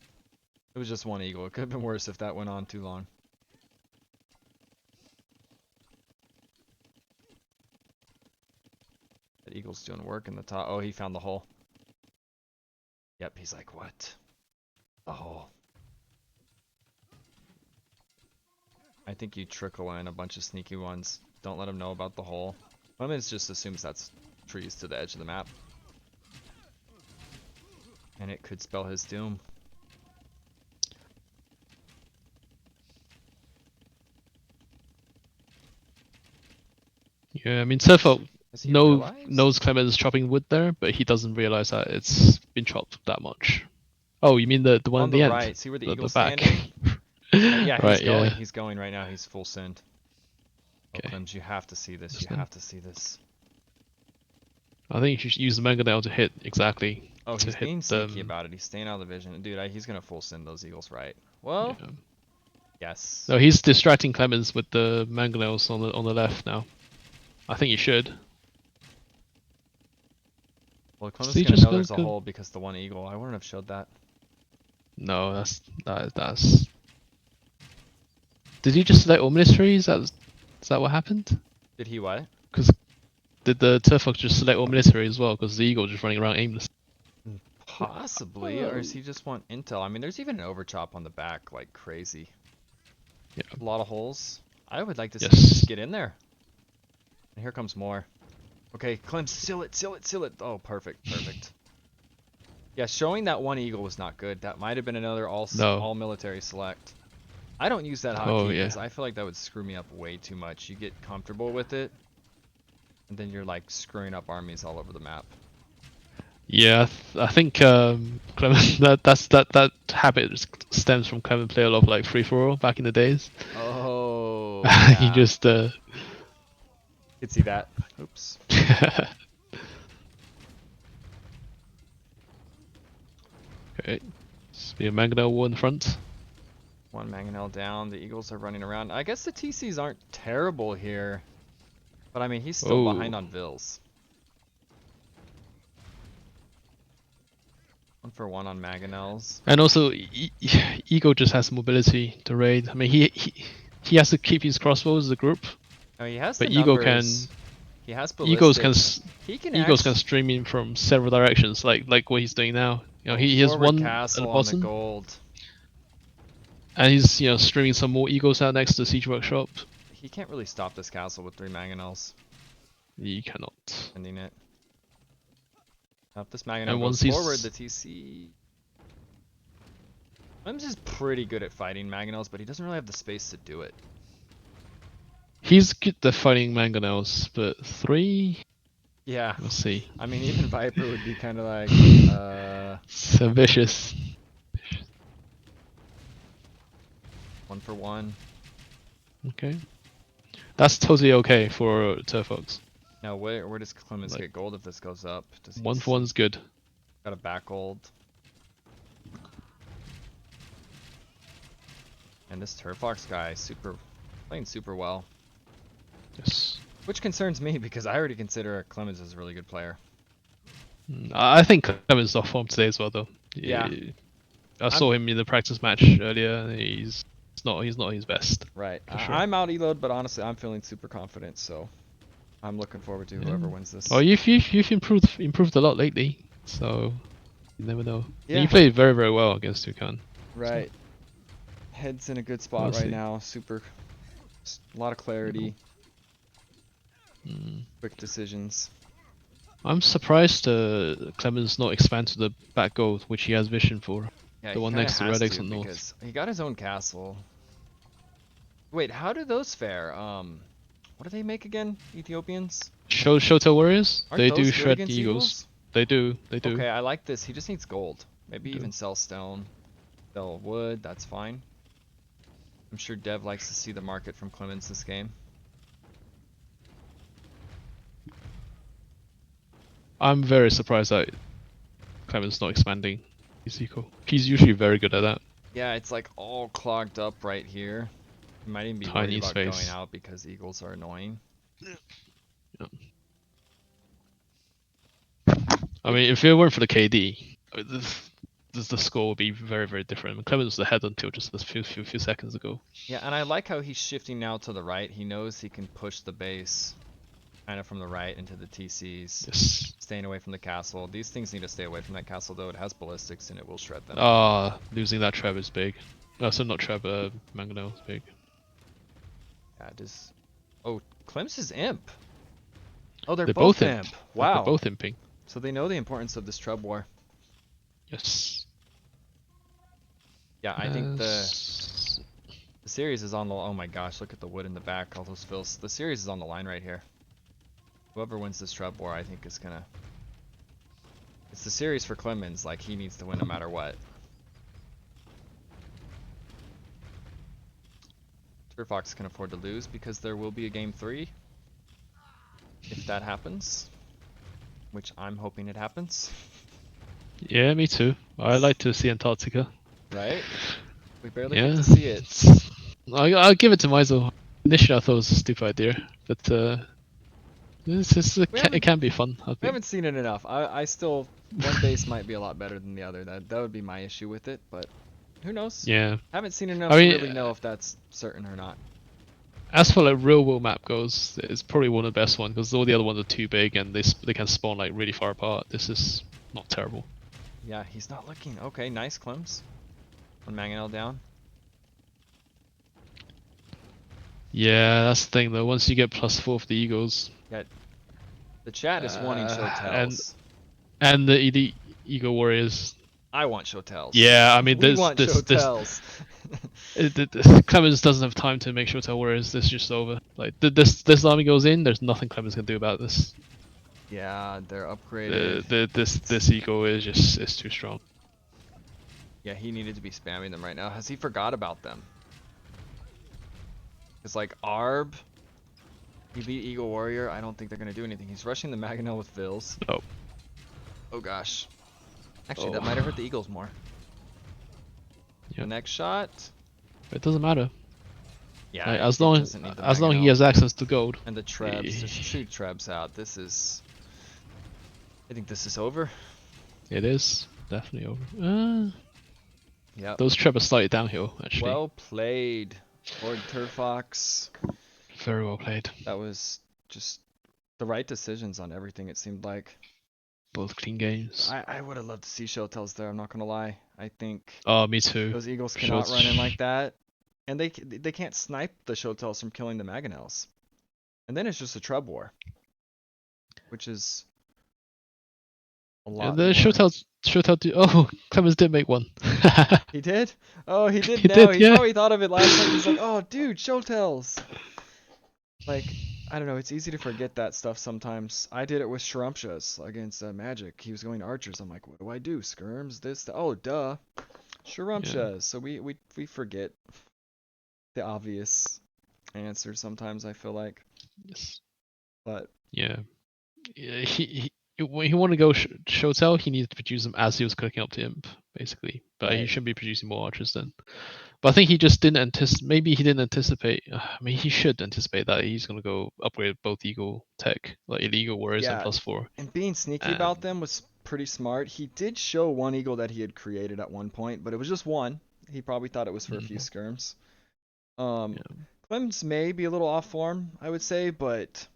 It was just one Eagle. It could have been worse if that went on too long. That Eagle's doing work in the top. Oh, he found the hole. Yep, he's like, what? The hole. I think you trickle in a bunch of sneaky ones. Don't let him know about the hole. Klemens just assumes that's trees to the edge of the map. And it could spell his doom. Yeah, I mean Turfux knows knows Clemens chopping wood there, but he doesn't realize that it's been chopped that much. Oh, you mean the one on at the end? right. See where the Eagle's back. standing? Yeah, right, he's going. yeah. He's going right now. He's full send. Oh, Okay. Clemens, you have to see this. Just You have to see this. I think you should use the mangonel to hit exactly. Oh, to he's hit being sneaky about it. He's staying out of the vision. Dude, he's gonna full send those Eagles right. Well, Yeah. yes. No, he's distracting Clemens with the mangonels on the left now. I think you should. Well, Clemens So is you gonna just know there's a go- hole because the one Eagle. I wouldn't have showed that. No, that's. Did he just select all militaries? Is that what happened? Did he what? Because did the Turfux just select all military as well? Because the Eagle just running around aimless. Possibly, or does he just want intel? I mean, there's even an overchop on the back, like crazy. Yeah. A lot of holes. I would like to see him Yes. just get in there. And here comes more. Okay, Clem, seal it, seal it, seal it. Oh, perfect, perfect. Yeah, showing that one Eagle was not good. That might have been another all military select. I don't use that hotkey because I feel like that would screw me up way too much. You get comfortable with it, and then you're like screwing up armies all over the map. Yeah, I think Clement that habit stems from Clement play a lot of like free for all back in the days. Oh, He yeah. just Could see that. Oops. Okay, just be a mangonel war in the front. One mangonel down. The Eagles are running around. I guess the TCs aren't terrible here, but I mean he's still behind on Vills. 1 for 1 on mangonels. And also, Ego just has mobility to raid. I mean, he has to keep his crossbows as a group. Oh, he has but the Ego numbers. He has Eagles ballistics. Eagles can stream in from several directions, like what he's doing now. You know, he has one at the on the bottom, gold. and he's streaming some more Eagles out next to the siege workshop. He can't really stop this castle with 3 mangonels. He cannot. Ending it. Now if this mangonel once goes forward, the TC. Clemens is pretty good at fighting mangonels, but he doesn't really have the space to do it. He's good at fighting mangonels, but 3. Yeah. We'll see. I mean, even Viper would be kind of like, So vicious. 1 for 1. Okay. That's totally okay for Turfux. Now, where does Klemens get gold if this goes up? Does he 1 for 1's good. got a back gold? And this Turfux guy, playing super well. Yes. Which concerns me because I already consider Klemens as a really good player. I think Clemens is off form today as well, though. Yeah. I saw him in the practice match earlier. He's not his best. Right. For sure. I'm out elo'd, but honestly, I'm feeling super confident. So I'm looking forward to Yeah. whoever wins this. Oh, you've improved a lot lately, so you never know. And Yeah. you played very very well against Tukan. Right. Head's in a good spot We'll right see. now. A lot of clarity, Mm. quick decisions. I'm surprised Klemens not expand to the back goal, which he has vision for. Yeah, The he one kind of next to has Redix to on North. because he got his own castle. Wait, how do those fare? What do they make again? Ethiopians? Shota Warriors? Aren't They do those good shred the against Eagles. Eagles? They do. They do. Okay, I like this. He just needs gold. Maybe They do. even sell stone, sell wood. That's fine. I'm sure Dev likes to see the market from Klemens this game. I'm very surprised that Klemens not expanding his eco. He's usually very good at that. Yeah, it's like all clogged up right here. You might even be worried Tiny about going space. out because Eagles are annoying. Yeah. I mean, if it weren't for the KD, the score would be very, very different. Clemens was ahead until just a few seconds ago. Yeah, and I like how he's shifting now to the right. He knows he can push the base kind of from the right into the TCs, Yes. staying away from the castle. These things need to stay away from that castle, though. It has ballistics and it will shred them. Losing that Treb is big. No, so not Treb, Mangonel is big. Yeah, just... Oh, Clem's is imp. Oh, they're They're both both imp. imp. Wow. They're both imping. So they know the importance of this Treb war. Yes. Yeah, I think the series is on the... Oh my gosh, look at the wood in the back, all those fills. The series is on the line right here. Whoever wins this Treb war, I think is gonna... It's the series for Klemens, like he needs to win no matter what. Turfux can afford to lose because there will be a game 3. If that happens. Which I'm hoping it happens. Yeah, me too. I like to see Antarctica. Right? We barely Yeah. get to see it. I'll give it to Mizo. Initially I thought it was a stupid idea, but it can be fun, I We think. haven't seen it enough. I still... One base might be a lot better than the other. That would be my issue with it, but who knows? Yeah. Haven't seen enough I mean, to really know if that's certain or not. as for like real world map goes, it's probably one of the best ones because all the other ones are too big and they can spawn like really far apart. This is not terrible. Yeah, he's not looking. Okay, nice Clems. One Mangonel down. Yeah, that's the thing though. Once you get +4 for the Eagles, Yeah, the chat is wanting Shotels. and the Elite Eagle Warriors. I want Shotels. Yeah, I mean we this want this Shotels. Clemens doesn't have time to make Shotel Warriors. This is just over. Like this army goes in, there's nothing Clemens can do about this. Yeah, they're upgraded. This Eagle is too strong. Yeah, he needed to be spamming them right now. Has he forgot about them? It's like Arb, Elite Eagle Warrior. I don't think they're gonna do anything. He's rushing the Mangonel with Vills. Oh. Oh gosh. Actually, that might have hurt the Eagles more. Yeah. The next shot. It doesn't matter. Yeah, like, it as long doesn't need the as long he Mangonel. has access to gold. And the Trebs. There's 2 Trebs out. This is... I think this is over. It is definitely over. Yeah. Those Treb are slightly downhill actually. Well played, Lord Turfox. Very well played. That was just the right decisions on everything, it seemed like. Both clean games. I would have loved to see Showtels there, I'm not gonna lie. I think Oh, me too. those Eagles cannot run in like that. And they can't snipe the Showtels from killing the Mangonels. And then it's just a Trub war. Which is a lot. And the Shotel oh, Clemens did make one. He did? Oh, he did He now. did, He yeah. probably thought of it last time. He's like, oh, dude, Showtels. Like, I don't know. It's easy to forget that stuff sometimes. I did it with Sharumpshas against Magic. He was going archers. I'm like, what do I do? Skirms? This? Oh, duh. Sharumpshas. Yeah. So we forget the obvious answer sometimes, I feel like. Yes. But yeah, when he wanted to go Shotel, he needed to produce them as he was clicking up to Imp, basically. But he shouldn't be producing more archers then. But I think he just didn't anticipate. Maybe he didn't anticipate. I mean, he should anticipate that he's gonna go upgrade both Eagle tech, like Illegal Warriors and +4. And being sneaky about them was pretty smart. He did show one Eagle that he had created at one point, but it was just one. He probably thought it was for a few skirms. Clemens may be a little off form, I would say, but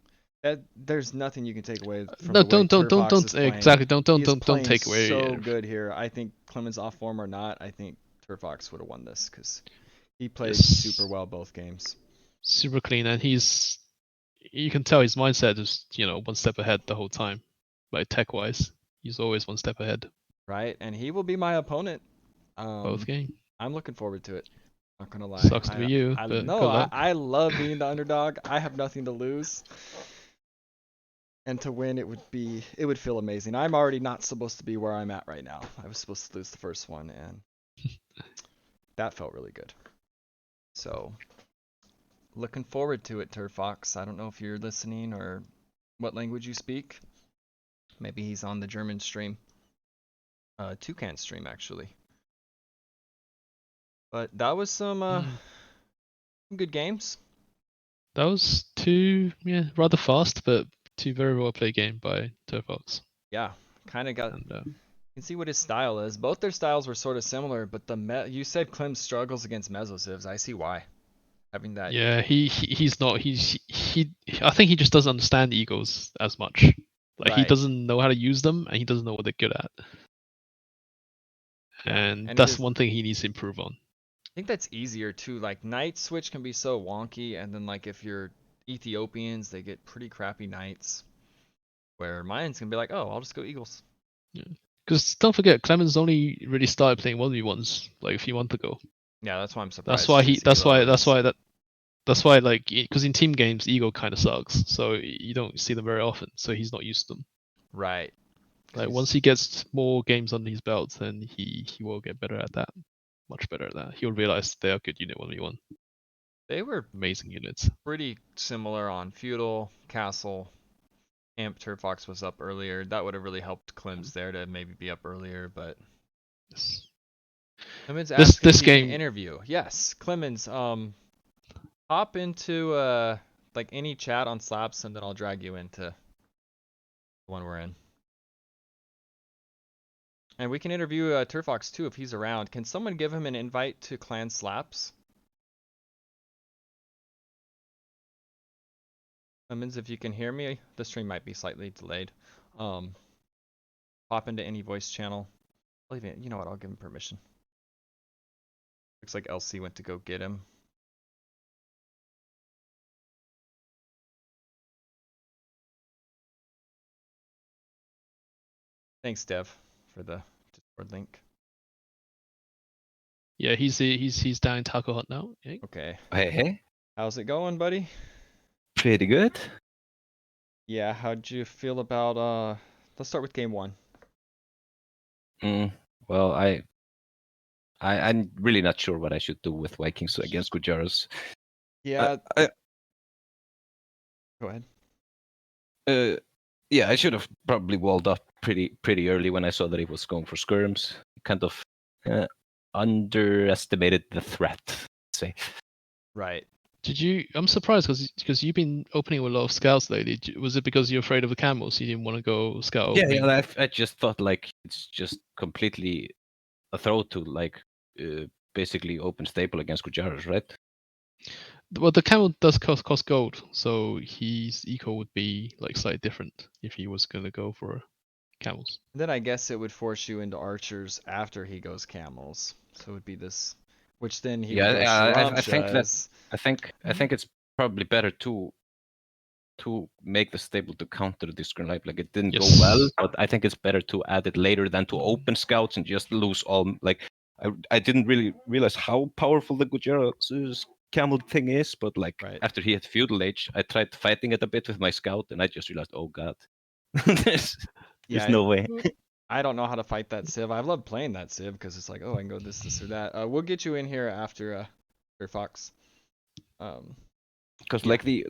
There's nothing you can take away from No, the way Turfux don't is playing. exactly. He's Don't playing take away. so good here. I think Klemens off form or not, I think Turfux would have won this because he played super Yes, well both games. super clean, and you can tell his mindset is one step ahead the whole time, like tech wise. He's always one step ahead Right, and he will be my opponent. both Um, game. I'm looking forward to it. Not gonna lie. Sucks to be you, I but no, good luck. I love being the underdog. I have nothing to lose. And to win, it would feel amazing. I'm already not supposed to be where I'm at right now. I was supposed to lose the first one, and that felt really good. So, looking forward to it, Turfox. I don't know if you're listening or what language you speak. Maybe he's on the German stream. Toucan stream, actually. But that was some good games. That was two, rather fast, but two very well played game by Turfux. Yeah, kind of got. And You can see what his style is. Both their styles were sort of similar, but you said Clem struggles against Mesosivs. I see why. Having that. yeah, he's not. He. I think he just doesn't understand egos as much. Like he Right. doesn't know how to use them, and he doesn't know what they're good at. Yeah, And and it that's is. one thing he needs to improve on. I think that's easier too. Like night switch can be so wonky, and then like if you're Ethiopians, they get pretty crappy nights. Where mine's gonna be like, oh, I'll just go Eagles. Yeah. Because don't forget, Klemens only really started playing 1v1s like a few months ago. Yeah, that's why I'm That's surprised why his he. elo is. That's why like because in team games, ego kind of sucks, so you don't see them very often. So he's not used to them. Right. Like once He's he gets more games under his belt, then he will get better at that. Much better at that. He'll realize they are good unit 1v1. they were Amazing units. pretty similar on feudal, castle. Amp Turfox was up earlier. That would have really helped Clem's there to maybe be up earlier, but Yes. Clemens This asking if this he can game, interview. Yes, Clemens, hop into like any chat on Slaps and then I'll drag you into the one we're in. And we can interview Turfox too if he's around. Can someone give him an invite to Clan Slaps? Clemens, if you can hear me, the stream might be slightly delayed. Um, Pop into any voice channel. You know what? I'll give him permission. Looks like LC went to go get him. Thanks, Dev, for the Discord link. yeah, he's down in Taco Hut now. Yeah. Okay. Hey, How's it going, buddy? pretty good. Yeah, how'd you feel about let's start with game one. Well, I'm really not sure what I should do with Vikings against Gujaras. Yeah. I, Go ahead. yeah, I should have probably walled up pretty early when I saw that he was going for skirms. Kind of underestimated the threat. Say. Right. I'm surprised because you've been opening with a lot of scouts lately. Was it because you're afraid of the camels? You didn't want to go scout opening? Yeah. I just thought like it's just completely a throw to like basically open staple against Gujaras, right? Well, the camel does cost gold, so his eco would be like slightly different if he was going to go for camels. Then I guess it would force you into archers after he goes camels. So it would be this, which then he would go I think that Shramshas. I think it's probably better to make the stable to counter this green light. Like it didn't go well, but I think it's better to add it later than to open scouts and just lose all. Like I didn't really realize how powerful the Gujarat's camel thing is, but like after he had feudal age, I tried fighting it a bit with my scout, and I just realized, oh god, there's no way. I don't know how to fight that Civ. I love playing that Civ because it's like, oh, I can go this or that. We'll get you in here after Fox. Because like the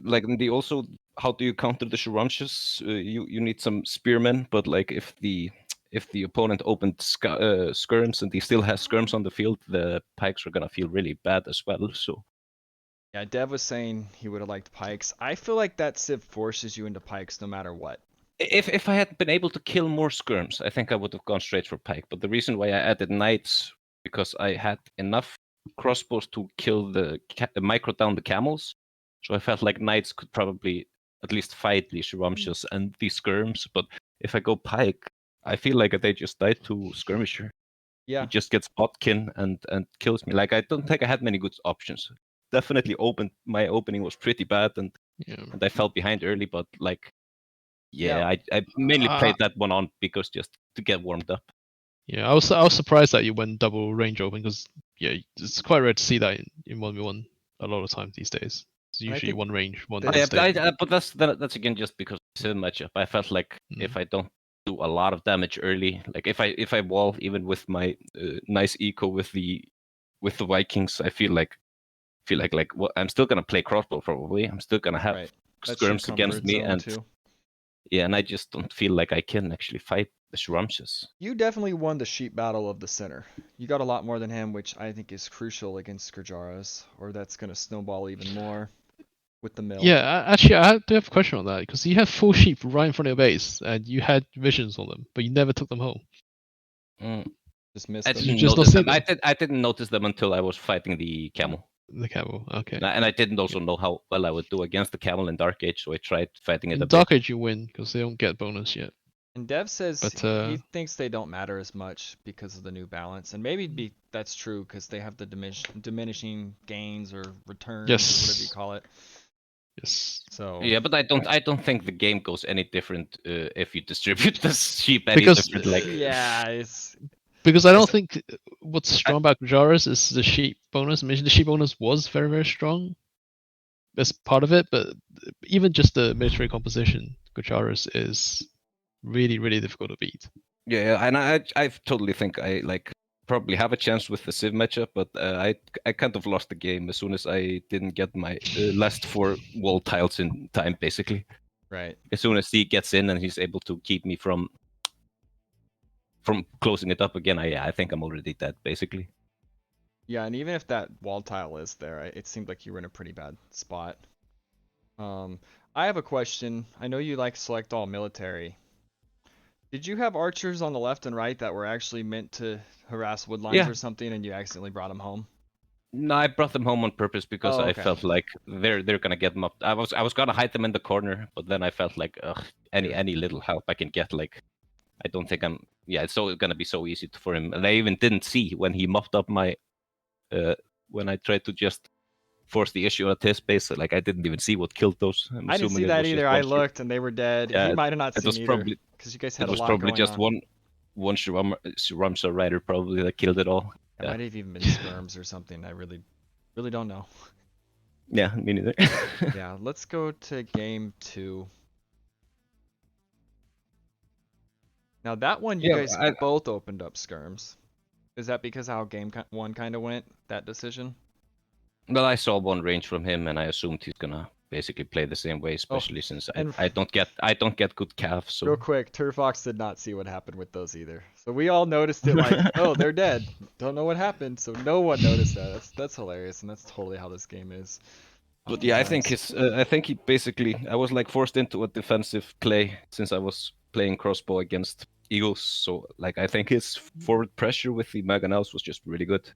also, how do you counter the Sharamshas? You need some spearmen, but like if the opponent opened skirms and he still has skirms on the field, the pikes are gonna feel really bad as well. So yeah, Dev was saying he would have liked pikes. I feel like that Civ forces you into pikes no matter what. If I had been able to kill more skirms, I think I would have gone straight for pike. But the reason why I added knights because I had enough crossbows to kill the micro down the camels. So I felt like knights could probably at least fight these Ramshas and these skirms. But if I go Pike, I feel like they just die to Skirmisher. Yeah. He just gets botkin and kills me. Like I don't think I had many good options. Definitely my opening was pretty bad and I fell behind early, but like I mainly played that one on because just to get warmed up. Yeah, I was surprised that you went double range open because it's quite rare to see that in 1v1 a lot of times these days. It's usually one range, one that- stage. But that's again just because of the matchup. I felt like if I don't do a lot of damage early, like if I wall even with my nice eco with the Vikings, I feel like well, I'm still gonna play crossbow probably. I'm still gonna have skirms against me and too. Yeah, and I just don't feel like I can actually fight the Shramshas. You definitely won the sheep battle of the center. You got a lot more than him, which I think is crucial against Skurjaras, or that's going to snowball even more with the mill. Yeah, actually, I do have a question on that because you have 4 sheep right in front of your base and you had visions on them, but you never took them home. Just missed I them. didn't notice them. I didn't notice them until I was fighting the camel. The camel, okay. And I didn't also know how well I would do against the camel in Dark Age, so I tried fighting it in a Dark bit. Age you win because they don't get bonus yet. And Dev says he thinks they don't matter as much because of the new balance, and maybe that's true because they have the diminishing gains or returns or whatever you call it. Yes. So yeah, but I don't think the game goes any different if you distribute the sheep any different. Like it's because I don't think what's strong about Gujaras is the sheep bonus. I mean, the sheep bonus was very, very strong as part of it, but even just the military composition, Gujaras is really, really difficult to beat. Yeah, and I totally think I probably have a chance with the Civ matchup, but I kind of lost the game as soon as I didn't get my last 4 wall tiles in time, basically. Right. As soon as he gets in and he's able to keep me from closing it up again, I think I'm already dead, basically. Yeah, and even if that wall tile is there, it seemed like you were in a pretty bad spot. I have a question. I know you like select all military. Did you have archers on the left and right that were actually meant to harass woodlines or something, and you accidentally brought them home? No, I brought them home on purpose because I felt like they're gonna get them up. I was gonna hide them in the corner, but then I felt like any little help I can get, like I don't think it's so gonna be so easy for him. And I even didn't see when he mopped up my when I tried to just force the issue at his base. Like I didn't even see what killed those. I didn't see that either. I looked and they were dead. He might have not seen either because you guys had a lot going on. It was probably just one Shramsa rider probably that killed it all. It might have even been skirms or something. I really don't know. Yeah, me neither. Yeah, let's go to game 2. Now that one you guys both opened up skirms. Is that because how game 1 kind of went, that decision? Well, I saw one range from him, and I assumed he's gonna basically play the same way, especially since I don't get good calves. So. Real quick, Turfux did not see what happened with those either. So we all noticed it like, oh, they're dead. Don't know what happened. So no one noticed that. That's hilarious, and that's totally how this game is. But yeah, I think he basically I was like forced into a defensive play since I was playing crossbow against Eagles. So like I think his forward pressure with the Mangonels was just really good.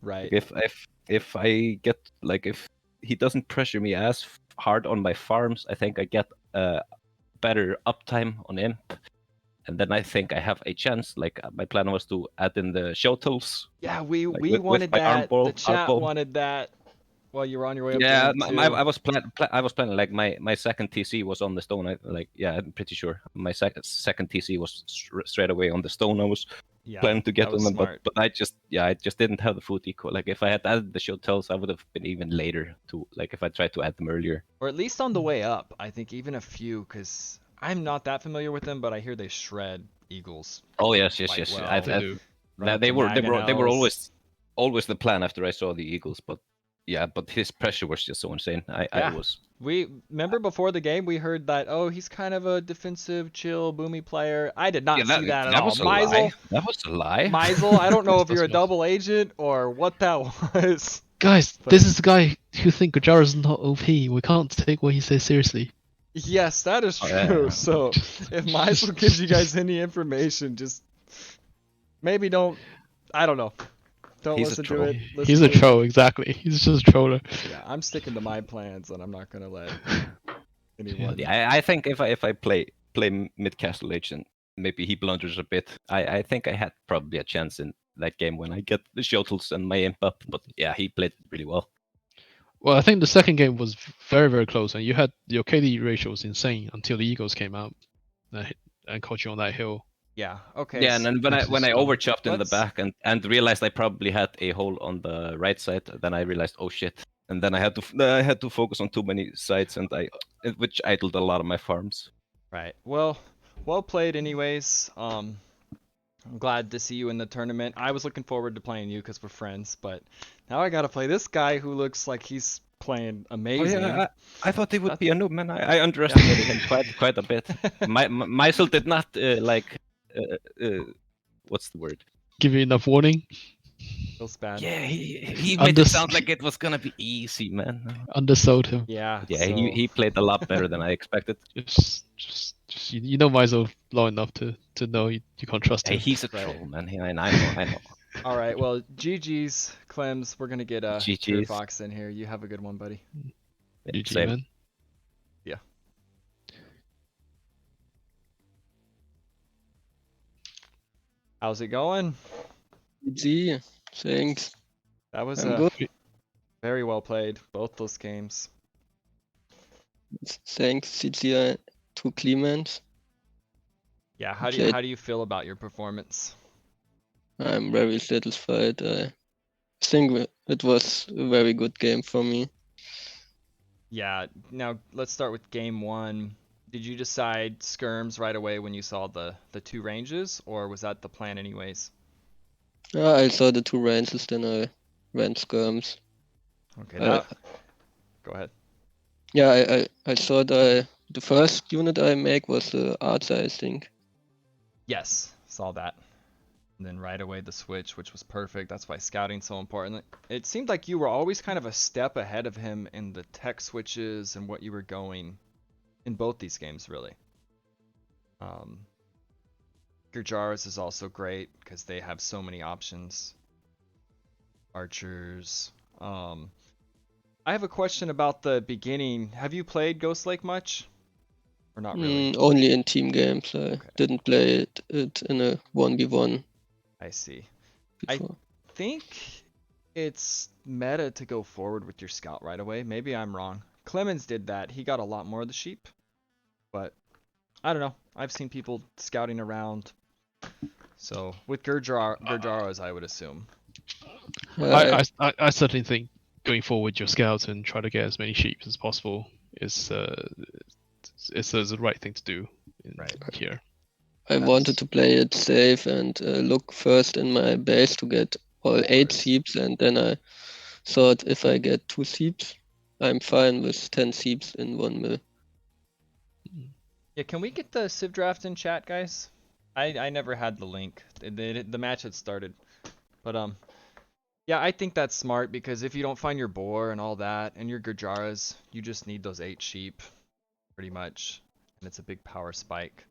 Right. Like, if I get if he doesn't pressure me as hard on my farms, I think I get better uptime on imp, and then I think I have a chance. Like my plan was to add in the show tools. Yeah, we wanted that. The chat wanted that. While you were on your way up. Yeah, I was planning like my second TC was on the stone. I'm pretty sure my second TC was straight away on the stone. I was planning to get them, but I just didn't have the food eco. Like if I had added the show tells, I would have been even later to if I tried to add them earlier. Or at least on the way up. I think even a few, because I'm not that familiar with them, but I hear they shred eagles. Oh yes. Well. They were always the plan after I saw the eagles, but. Yeah, but his pressure was just so insane. We remember before the game we heard that he's kind of a defensive, chill, boomy player. I did not see that at all. Meisel, that was a lie. Meisel, I don't know if you're a double agent or what that was. Guys, this is the guy who think Gajara is not OP. We can't take what he says seriously. Yes, that is true. Yeah. So if Meisel gives you guys any information, just maybe don't. I don't know. Don't listen to it. He's a troll, exactly. He's just a troller. Yeah, I'm sticking to my plans, and I'm not gonna let anyone. Yeah, I think if I play mid castle age and maybe he blunders a bit, I think I had probably a chance in that game when I get the shuttles and my imp up. But yeah, he played really well. Well, I think the second game was very, very close, and you had your KD ratio was insane until the Eagles came out and caught you on that hill. Yeah. Okay. Yeah, and then when I Stop. overchopped in the Let's- back and realized I probably had a hole on the right side, then I realized, oh shit. And then I had to focus on too many sides, and which idled a lot of my farms. Right. Well played anyways. I'm glad to see you in the tournament. I was looking forward to playing you because we're friends, but now I gotta play this guy who looks like he's playing Oh amazing. yeah, I thought he would be a noob, man. I underestimated him quite a bit. Mysel did not what's the word? Give you enough warning. Feels bad. Yeah, he made it sound like it was gonna be easy, man. Undersold him. Yeah. Yeah, So he played a lot better than I expected. Just you know myself long enough to know you can't trust Hey, him. he's a Right. troll, man. I know. all right. Well, GG's, Clems. We're gonna get GG's. Turfux in here. You have a good one, buddy. GG, Same. man. Yeah. How's it going? GG, thanks. That was I'm good. very well played. Both those games. Thanks, GG to Klemens. Yeah. how do you feel about your performance? I'm very satisfied. I think it was a very good game for me. Yeah. Now let's start with game one. Did you decide skirms right away when you saw the two ranges, or was that the plan anyways? I saw the two ranges, then I went skirms. Okay. Now, go ahead. Yeah, I saw the first unit I make was the Archer, I think. Yes, saw that. And then right away the switch, which was perfect. That's why scouting's so important. It seemed like you were always kind of a step ahead of him in the tech switches and what you were going in both these games, really. Gurjaris is also great because they have so many options. Archers. I have a question about the beginning. Have you played Ghost Lake much? Or not really? Only in team games. I Okay. didn't play it in a 1v1 I see. before. Think it's meta to go forward with your scout right away. Maybe I'm wrong. Klemens did that. He got a lot more of the sheep. But I don't know. I've seen people scouting around. So with Gurjaras, I would assume. I certainly think going forward your scouts and try to get as many sheep as possible is the right thing to do here. I wanted to play it safe and look first in my base to get all 8 seeps, and then I thought if I get 2 seeps, I'm fine with 10 seeps in 1 mil. Yeah, can we get the Civ draft in chat, guys? I never had the link. The match had started. But yeah, I think that's smart because if you don't find your boar and all that and your Gurjaras, you just need those 8 sheep pretty much. And it's a big power spike.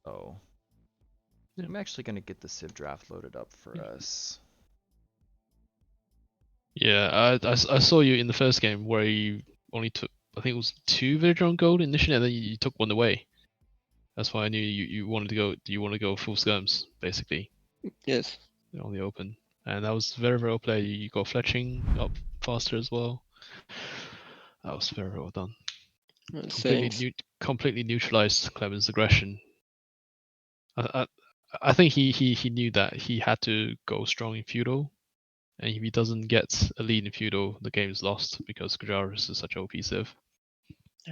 So I'm actually gonna get the Civ draft loaded up for us. Yeah, I saw you in the first game where you only took, I think it was 2 villager on gold initially, and then you took 1 away. That's why I knew you wanted to go. Do you want to go full skirms basically? Yes. On the open, and that was very, very well played. You got fletching up faster as well. That was very, very well done. Completely neutralized Klemens' aggression. I think he knew that he had to go strong in feudal, and if he doesn't get a lead in feudal, the game is lost because Gujaris is such OP civ.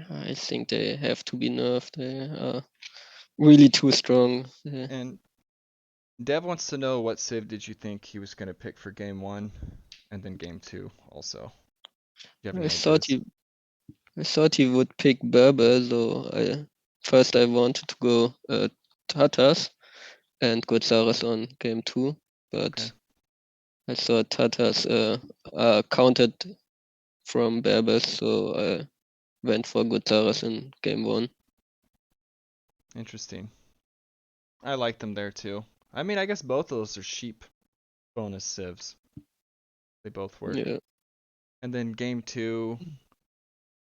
I think they have to be nerfed. They are really too strong. And Dev wants to know what Civ did you think he was gonna pick for game 1 and then game 2 also. I thought he would pick Berber, so first I wanted to go Tatars and Gotzaras on game 2, but I thought Tatars are counted from Berbers, so I went for Gotzaras in game 1. Interesting. I like them there too. I mean, I guess both of those are sheep bonus civs. They both work. Yeah. And then game 2,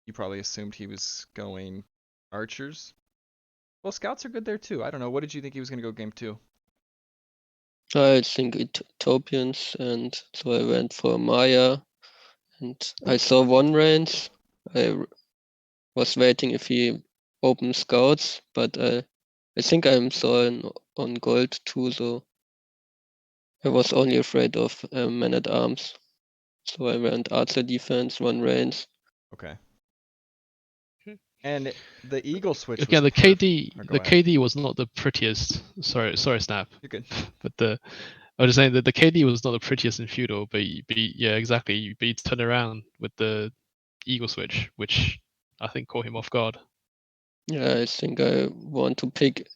You probably assumed he was going archers. Well, scouts are good there too. I don't know. What did you think he was going to go game 2? I think Utopians, and so I went for Maya, and I saw one range. Was waiting if he opened scouts, but I think I saw on gold too, so I was only afraid of men at arms. So I went archer defense, one range. Okay. And the eagle switch was Again, the perf- KD, Oh, go the ahead. KD was not the prettiest. Sorry, Snap. You're good. But I was just saying that the KD was not the prettiest in feudal, but yeah, exactly. But you turn around with the eagle switch, which I think caught him off guard. Yeah, I think I want to pick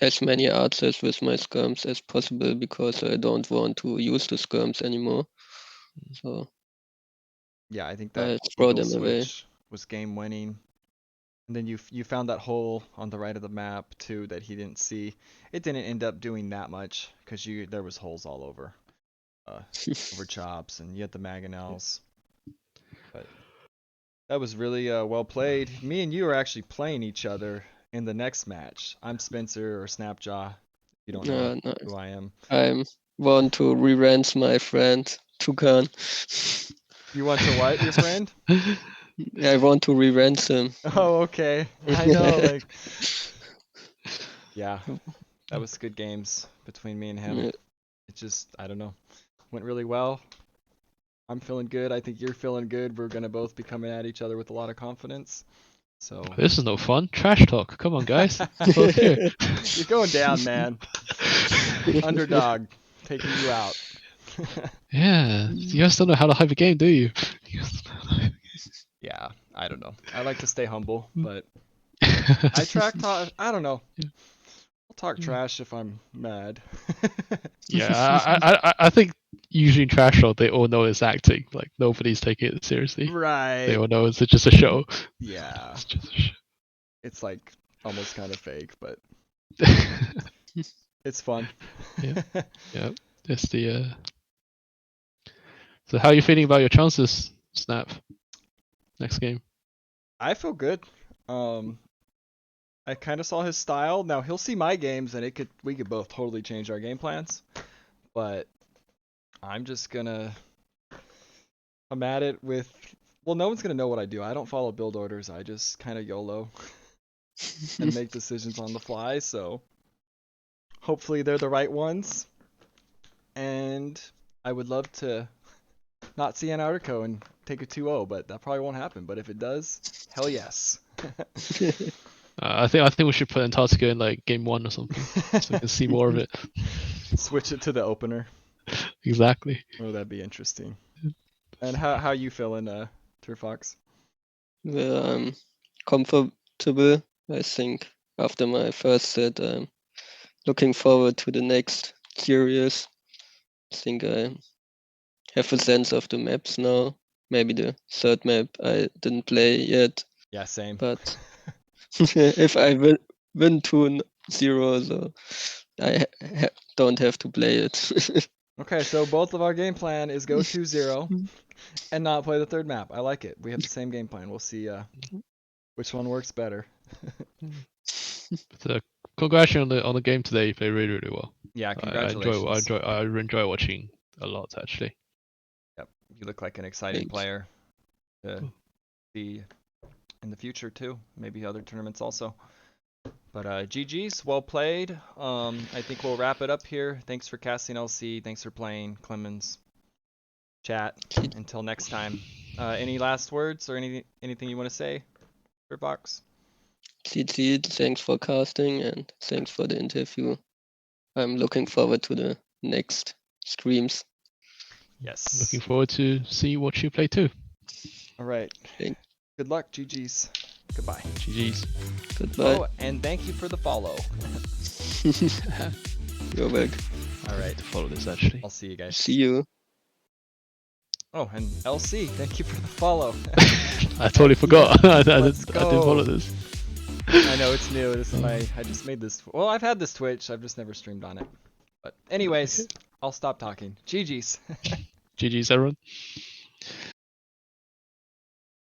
as many archers with my skirms as possible because I don't want to use the skirms anymore. So Yeah, I think I that throw eagle them away. switch was game winning. And then you found that hole on the right of the map too that he didn't see. It didn't end up doing that much because there was holes all over, over chops, and you had the mangonels. But that was really well played. Me and you are actually playing each other in the next match. I'm Spencer or Snapjaw. If you don't know No, who I am. I want to re-rank my friend Tukan. You want to what, your friend? I want to re-rank him. Oh, okay. I know, like, yeah, that was good games between me and him. Yeah. It just, I don't know, went really well. I'm feeling good. I think you're feeling good. We're gonna both be coming at each other with a lot of confidence. So This is no fun. Trash talk. Come on, guys. Both here. you're going down, man. Underdog, taking you out. Yeah, you guys don't know how to hype a game, do you? Yeah, I don't know. I like to stay humble, but I I don't know. I'll talk trash if I'm mad. Yeah, I think usually in trash talk they all know it's acting. Like nobody's taking it seriously. They Right. all know it's just a show. Yeah. It's just a show. It's like almost kind of fake, but it's fun. Yeah. Yeah, that's the. So how are you feeling about your chances, Snap? Next game. I feel good. I kind of saw his style. Now he'll see my games, and we could both totally change our game plans. But I'm just gonna come at it with. Well, no one's gonna know what I do. I don't follow build orders. I just kind of YOLO and make decisions on the fly. So hopefully they're the right ones. And I would love to not see Antarctica and take a 2-0, but that probably won't happen. But if it does, hell yes. I think we should put Antarctica in like game 1 or something, so we can see more of it. Switch it to the opener. Exactly. Oh, that'd be interesting. And how you feeling, Turfux? Well, I'm comfortable. I think after my first set, I'm looking forward to the next series. I think I have a sense of the maps now. Maybe the third map I didn't play yet, Yeah, same. but if I win 2-0, so I don't have to play it. Okay, so both of our game plan is go 2-0 and not play the third map. I like it. We have the same game plan. We'll see which one works better. But, congratulations on the game today. You played really, really well. Yeah, congratulations. I enjoy watching a lot actually. Yep, you look like an exciting Thanks. player to be in the future too. Maybe other tournaments also. But GG's, well played. I think we'll wrap it up here. Thanks for casting, LC. Thanks for playing, Klemens. Chat. Until next time. Any last words or anything you want to say, Turfux? GG, thanks for casting and thanks for the interview. I'm looking forward to the next streams. Yes. Looking forward to see what you play too. All right. Thanks. Good luck, GG's. Goodbye. GG's. Goodbye. Oh, and thank you for the follow. You're welcome. All right. To follow this actually. I'll see you guys. See you. Oh, and LC, thank you for the follow. I totally forgot. I didn't go. follow this. I know it's new. This is I just made this. Well, I've had this Twitch. I've just never streamed on it. But anyways, I'll stop talking. GG's. GG's everyone.